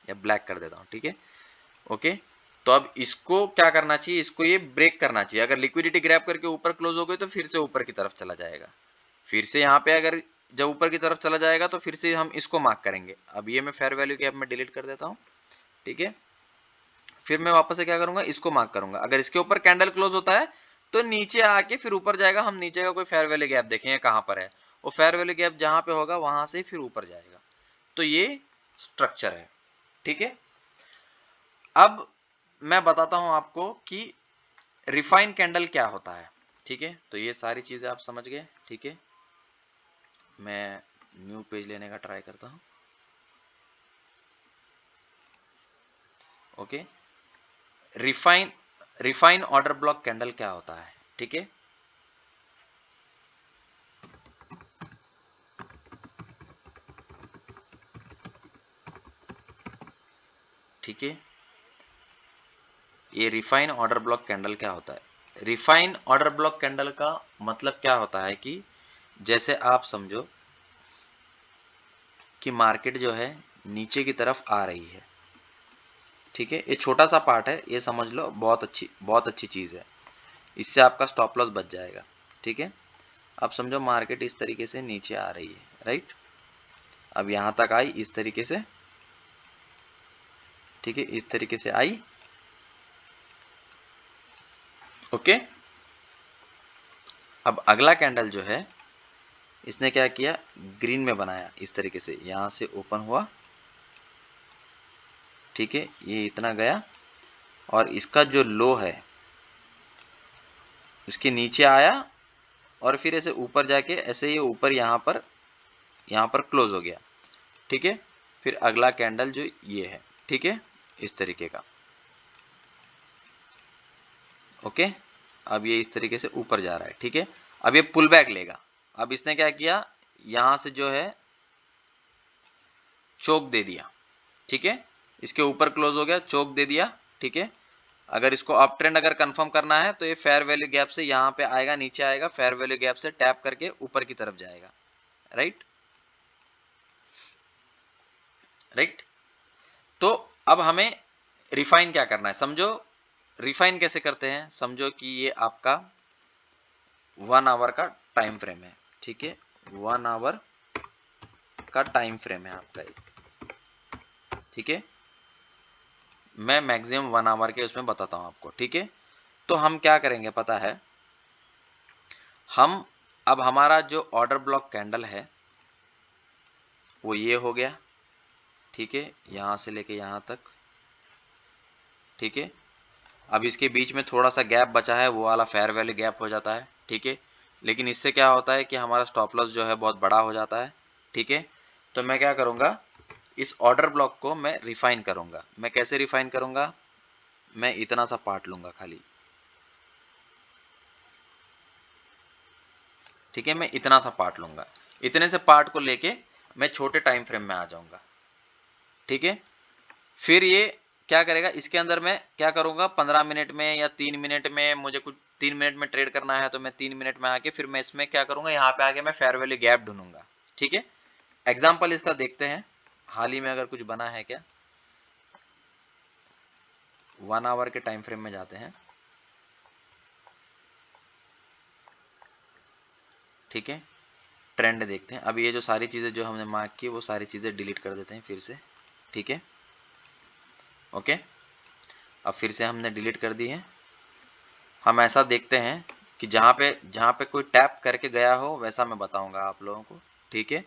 या ब्लैक कर देता हूँ, ठीक है, ओके। तो अब इसको क्या करना चाहिए, इसको ये ब्रेक करना चाहिए, अगर लिक्विडिटी ग्रैब करके ऊपर क्लोज हो गई तो फिर से ऊपर की तरफ चला जाएगा, फिर से यहाँ पे अगर जब ऊपर की तरफ चला जाएगा तो फिर से हम इसको मार्क करेंगे। अब ये मैं फेयर वैल्यू गैप में डिलीट कर देता हूँ, ठीक है, फिर मैं वापस से क्या करूंगा, इसको मार्क करूंगा, अगर इसके ऊपर कैंडल क्लोज होता है तो नीचे आके फिर ऊपर जाएगा। हम नीचे का कोई फेयर वैल्यू गैप देखेंगे कहां पर है, वो फेयर वैल्यू गैप जहां पे होगा वहां से फिर ऊपर जाएगा। तो ये स्ट्रक्चर है, ठीक है। अब मैं बताता हूं आपको कि रिफाइन कैंडल क्या होता है, ठीक है। तो ये सारी चीजें आप समझ गए, ठीक है। मैं न्यू पेज लेने का ट्राई करता हूं। Okay, refine order block candle क्या होता है, ठीक है। ठीक है, ये रिफाइन ऑर्डर ब्लॉक कैंडल क्या होता है। रिफाइन ऑर्डर ब्लॉक कैंडल का मतलब क्या होता है कि जैसे आप समझो कि मार्केट जो है नीचे की तरफ आ रही है, ठीक है। ये छोटा सा पार्ट है, ये समझ लो, बहुत अच्छी चीज है। इससे आपका स्टॉप लॉस बच जाएगा, ठीक है। अब समझो मार्केट इस तरीके से नीचे आ रही है, राइट। अब यहां तक आई इस तरीके से, ठीक है, इस तरीके से आई, ओके। अब अगला कैंडल जो है इसने क्या किया, ग्रीन में बनाया इस तरीके से, यहां से ओपन हुआ, ठीक है, ये इतना गया और इसका जो लो है उसके नीचे आया और फिर ऐसे ऊपर जाके ऐसे ये ऊपर यहां पर क्लोज हो गया, ठीक है। फिर अगला कैंडल जो ये है, ठीक है, इस तरीके का, ओके। अब ये इस तरीके से ऊपर जा रहा है, ठीक है। अब ये पुल बैक लेगा। अब इसने क्या किया, यहां से जो है चोक दे दिया, ठीक है, इसके ऊपर क्लोज हो गया, चोक दे दिया, ठीक है। अगर इसको अप ट्रेंड अगर कंफर्म करना है तो ये फेयर वैल्यू गैप से यहां पे आएगा, नीचे आएगा, फेयर वैल्यू गैप से टैप करके ऊपर की तरफ जाएगा, राइट राइट। तो अब हमें रिफाइन क्या करना है, समझो रिफाइन कैसे करते हैं। समझो कि ये आपका 1 आवर का टाइम फ्रेम है, ठीक है, 1 आवर का टाइम फ्रेम है आपका, ठीक है। मैं मैक्सिमम 1 आवर के उसमें बताता हूं आपको, ठीक है। तो हम क्या करेंगे पता है, हम अब हमारा जो ऑर्डर ब्लॉक कैंडल है वो ये हो गया, ठीक है, यहां से लेके यहां तक, ठीक है। अब इसके बीच में थोड़ा सा गैप बचा है, वो वाला फेयर वैल्यू गैप हो जाता है, ठीक है। लेकिन इससे क्या होता है कि हमारा स्टॉप लॉस जो है बहुत बड़ा हो जाता है, ठीक है। तो मैं क्या करूंगा, इस ऑर्डर ब्लॉक को मैं रिफाइन करूंगा। मैं कैसे रिफाइन करूंगा, मैं इतना सा पार्ट लूंगा खाली, ठीक है, मैं इतना सा पार्ट लूंगा। इतने से पार्ट को लेके मैं छोटे टाइम फ्रेम में आ जाऊंगा, ठीक है। फिर ये क्या करेगा, इसके अंदर मैं क्या करूंगा, 15 मिनट में या 3 मिनट में, मुझे कुछ 3 मिनट में ट्रेड करना है तो मैं 3 मिनट में आके फिर मैं इसमें क्या करूंगा, यहाँ पे आके मैं फेयर वैल्यू गैप ढूंढूंगा, ठीक है। एग्जाम्पल इसका देखते हैं, हाल ही में अगर कुछ बना है क्या। 1 आवर के टाइम फ्रेम में जाते हैं, ठीक है, ट्रेंड देखते हैं। अब ये जो सारी चीजें जो हमने मार्क की वो सारी चीजें डिलीट कर देते हैं फिर से, ठीक है, ओके। अब फिर से हमने डिलीट कर दी है। हम ऐसा देखते हैं कि जहाँ पे कोई टैप करके गया हो वैसा मैं बताऊंगा आप लोगों को, ठीक है।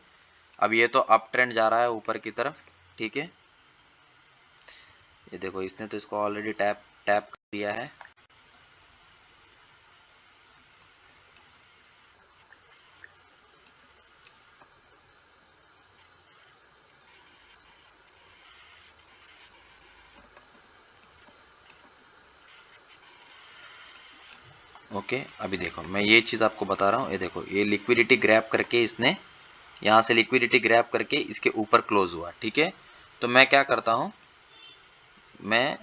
अब ये तो अप ट्रेंड जा रहा है ऊपर की तरफ, ठीक है। ये देखो इसने तो इसको ऑलरेडी टैप टैप कर दिया है, ओके। अभी देखो मैं ये चीज़ आपको बता रहा हूँ, ये देखो ये लिक्विडिटी ग्रैब करके इसने यहाँ से लिक्विडिटी ग्रैब करके इसके ऊपर क्लोज हुआ, ठीक है। तो मैं क्या करता हूँ, मैं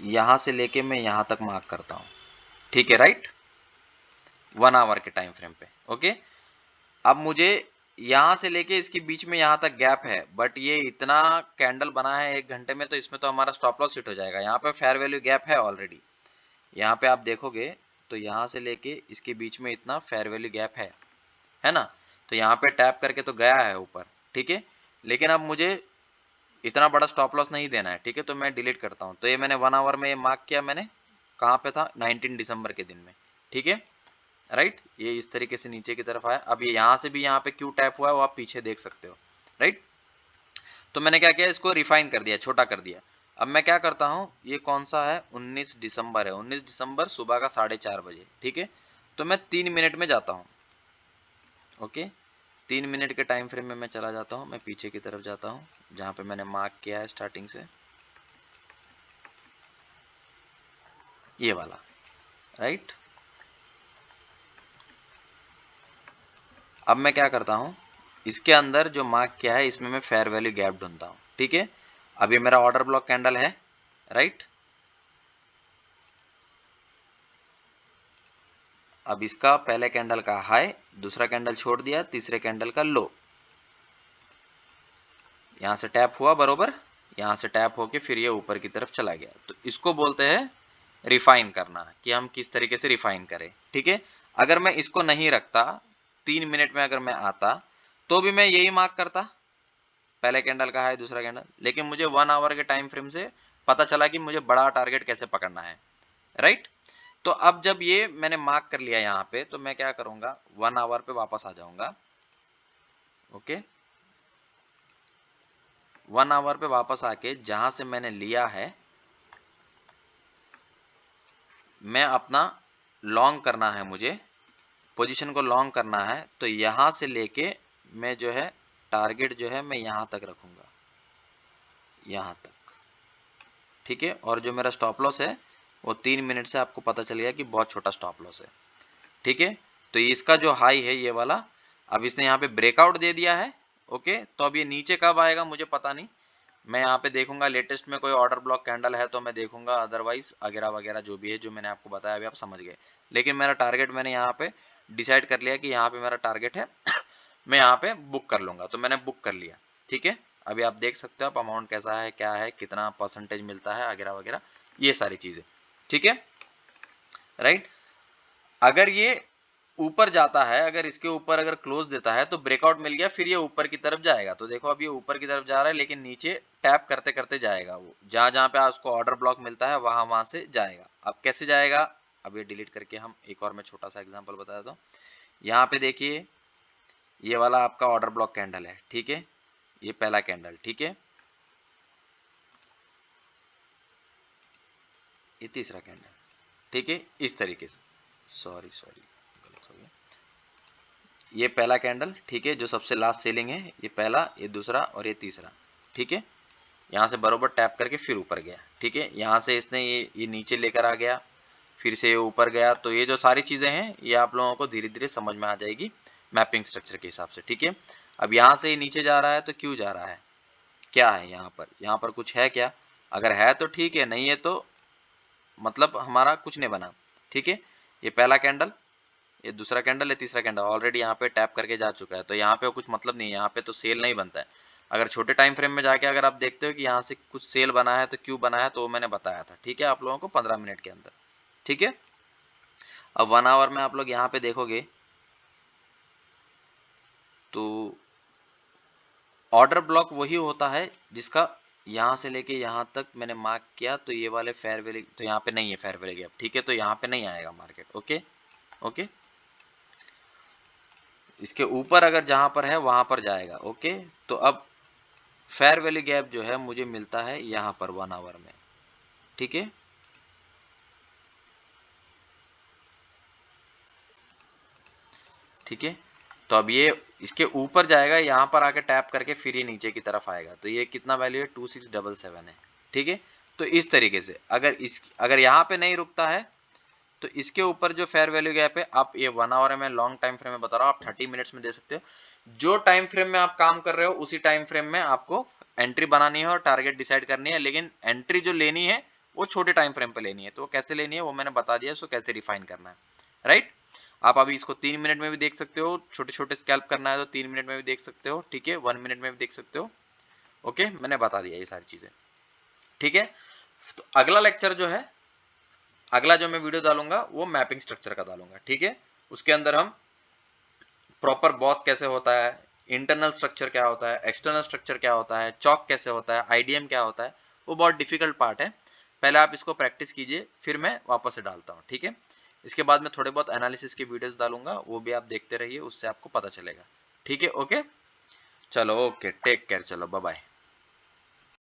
यहाँ से लेके मैं यहाँ तक मार्क करता हूँ, ठीक है, राइट, 1 आवर के टाइम फ्रेम पे, ओके। अब मुझे यहाँ से लेके इसके बीच में यहाँ तक गैप है, बट ये इतना कैंडल बना है 1 घंटे में, तो इसमें तो हमारा स्टॉप लॉस हिट हो जाएगा। यहाँ पे फेयर वैल्यू गैप है ऑलरेडी, यहाँ पे आप देखोगे तो यहाँ से लेके इसके बीच में इतना फेयर वैल्यू गैप है ना। तो यहाँ पे टैप करके तो गया है ऊपर, ठीक है। लेकिन अब मुझे इतना बड़ा स्टॉप लॉस नहीं देना है, ठीक है, तो मैं डिलीट करता हूँ। तो ये मैंने 1 आवर में ये मार्क किया मैंने, कहाँ पे था, 19 दिसंबर के दिन में, ठीक है, राइट। ये इस तरीके से नीचे की तरफ आया। अब ये यहाँ से भी यहाँ पे क्यों टैप हुआ है वो आप पीछे देख सकते हो, राइट। तो मैंने क्या किया, इसको रिफाइन कर दिया, छोटा कर दिया। अब मैं क्या करता हूँ, ये कौन सा है, 19 दिसंबर है, 19 दिसंबर सुबह का 4:30 बजे, ठीक है। तो मैं 3 मिनट में जाता हूँ, ओके। 3 मिनट के टाइम फ्रेम में मैं चला जाता हूँ, मैं पीछे की तरफ जाता हूँ जहाँ पे मैंने मार्क किया है स्टार्टिंग से, ये वाला, राइट। अब मैं क्या करता हूँ, इसके अंदर जो मार्क किया है इसमें मैं फेयर वैल्यू गैप ढूंढता हूँ, ठीक है। अब ये मेरा ऑर्डर ब्लॉक कैंडल है, राइट। अब इसका पहले कैंडल का हाई, दूसरा कैंडल छोड़ दिया, तीसरे कैंडल का लो, यहां से टैप हुआ बरोबर, यहां से टैप होके फिर ये ऊपर की तरफ चला गया। तो इसको बोलते हैं रिफाइन करना, कि हम किस तरीके से रिफाइन करें, ठीक है। अगर मैं इसको नहीं रखता, 3 मिनट में अगर मैं आता तो भी मैं यही मार्क करता, पहले कैंडल का है दूसरा कैंडल, लेकिन मुझे 1 आवर के टाइम फ्रेम से पता चला कि मुझे बड़ा टारगेट कैसे पकड़ना है, राइट। तो अब जब ये मैंने मार्क कर लिया यहाँ पे, तो मैं क्या करूंगा, 1 आवर पे वापस आ जाऊंगा, ओके। 1 आवर पे वापस आके जहां से मैंने लिया है, मैं अपना लॉन्ग करना है, मुझे पोजीशन को लॉन्ग करना है। तो यहां से लेके मैं जो है टारगेट जो है मैं यहां तक रखूंगा, यहां तक, ठीक है। और जो मेरा स्टॉप लॉस है वो 3 मिनट से आपको पता चल गया कि बहुत छोटा स्टॉप लॉस है, ठीक है। तो इसका जो हाई है ये वाला, अब इसने यहाँ पे ब्रेकआउट दे दिया है, ओके। तो अब ये नीचे कब आएगा मुझे पता नहीं, मैं यहाँ पे देखूंगा लेटेस्ट में कोई ऑर्डर ब्लॉक कैंडल है तो मैं देखूंगा, अदरवाइज वगैरह वगैरह जो भी है जो मैंने आपको बताया अभी आप समझ गए। लेकिन मेरा टारगेट मैंने यहाँ पे डिसाइड कर लिया कि यहाँ पे मेरा टारगेट है मैं यहाँ पे बुक कर लूंगा, तो मैंने बुक कर लिया, ठीक है। अभी आप देख सकते हो आप अमाउंट कैसा है, क्या है, कितना परसेंटेज मिलता है वगैरह वगैरह, ये सारी चीजें, ठीक है, राइट। अगर ये ऊपर जाता है, अगर इसके ऊपर अगर क्लोज देता है तो ब्रेकआउट मिल गया, फिर ये ऊपर की तरफ जाएगा। तो देखो अब ये ऊपर की तरफ जा रहा है, लेकिन नीचे टैप करते करते जाएगा, वो जहां जहां पे उसको ऑर्डर ब्लॉक मिलता है वहां वहां से जाएगा। अब कैसे जाएगा, अब ये डिलीट करके हम एक और मैं छोटा सा एग्जांपल बता देता हूँ। यहाँ पे देखिए ये वाला आपका ऑर्डर ब्लॉक कैंडल है, ठीक है, ये पहला कैंडल, ठीक है, ये तीसरा कैंडल, ठीक है, इस तरीके से, सॉरी गलत हो गया, ये पहला कैंडल, ठीक है, जो सबसे लास्ट सेलिंग है, ये पहला, ये दूसरा और ये तीसरा, ठीक है। यहाँ से बरोबर टैप करके फिर ऊपर गया, ठीक है। यहाँ से इसने ये नीचे लेकर आ गया, फिर से ये ऊपर गया। तो ये जो सारी चीजें हैं ये आप लोगों को धीरे धीरे समझ में आ जाएगी मैपिंग स्ट्रक्चर के हिसाब से, ठीक है। अब यहाँ से ये नीचे जा रहा है तो क्यों जा रहा है, क्या है यहाँ पर कुछ है क्या, अगर है तो ठीक है, नहीं है तो मतलब हमारा कुछ नहीं बना, ठीक है। ये पहला कैंडल, ये दूसरा कैंडल, ये तीसरा कैंडल ऑलरेडी यहाँ पे टैप करके जा चुका है, तो यहाँ पे कुछ मतलब नहीं है, यहाँ पे तो सेल नहीं बनता है। अगर छोटे टाइम फ्रेम में जाके अगर आप देखते हो कि यहाँ से कुछ सेल बना है तो क्यों बना है, तो वो मैंने बताया था, ठीक है, आप लोगों को 15 मिनट के अंदर, ठीक है। अब 1 आवर में आप लोग यहाँ पे देखोगे तो ऑर्डर ब्लॉक वही होता है जिसका यहाँ से लेके यहाँ तक मैंने मार्क किया, तो ये वाले फेयर वैल्यू तो यहाँ पे नहीं है, फेयर वैल्यू गैप, ठीक है, तो यहाँ पे नहीं आएगा मार्केट, ओके ओके। इसके ऊपर अगर जहां पर है वहां पर जाएगा, ओके। तो अब फेयर वैल्यू गैप जो है मुझे मिलता है यहां पर 1 आवर में, ठीक है, ठीक है। तो अब ये इसके ऊपर जाएगा, यहाँ पर आके टैप करके फिर ये नीचे की तरफ आएगा, तो ये कितना वैल्यू है, 2677 है, ठीक है। तो इस तरीके से अगर यहाँ पे नहीं रुकता है तो इसके ऊपर जो फेयर वैल्यू गैप है, आप ये 1 आवर में लॉन्ग टाइम फ्रेम में बता रहा हूँ, आप 30 मिनट्स में दे सकते हो। जो टाइम फ्रेम में आप काम कर रहे हो उसी टाइम फ्रेम में आपको एंट्री बनानी है और टारगेट डिसाइड करनी है, लेकिन एंट्री जो लेनी है वो छोटे टाइम फ्रेम पे लेनी है। तो वो कैसे लेनी है वो मैंने बता दिया, उसको कैसे रिफाइन करना है, राइट। आप अभी इसको 3 मिनट में भी देख सकते हो, छोटे छोटे स्कैल्प करना है तो 3 मिनट में भी देख सकते हो, ठीक है, 1 मिनट में भी देख सकते हो, ओके, मैंने बता दिया ये सारी चीजें, ठीक है। तो अगला लेक्चर जो है, अगला जो मैं वीडियो डालूंगा वो मैपिंग स्ट्रक्चर का डालूंगा, ठीक है। उसके अंदर हम प्रॉपर बॉस कैसे होता है, इंटरनल स्ट्रक्चर क्या होता है, एक्सटर्नल स्ट्रक्चर क्या होता है, चॉक कैसे होता है, आईडीएम क्या होता है, वो बहुत डिफिकल्ट पार्ट है। पहले आप इसको प्रैक्टिस कीजिए, फिर मैं वापस से डालता हूँ, ठीक है। इसके बाद मैं थोड़े बहुत एनालिसिस की वीडियोस डालूंगा, वो भी आप देखते रहिए, उससे आपको पता चलेगा, ठीक है। ओके, चलो ओके, टेक केयर, चलो बाय बाय।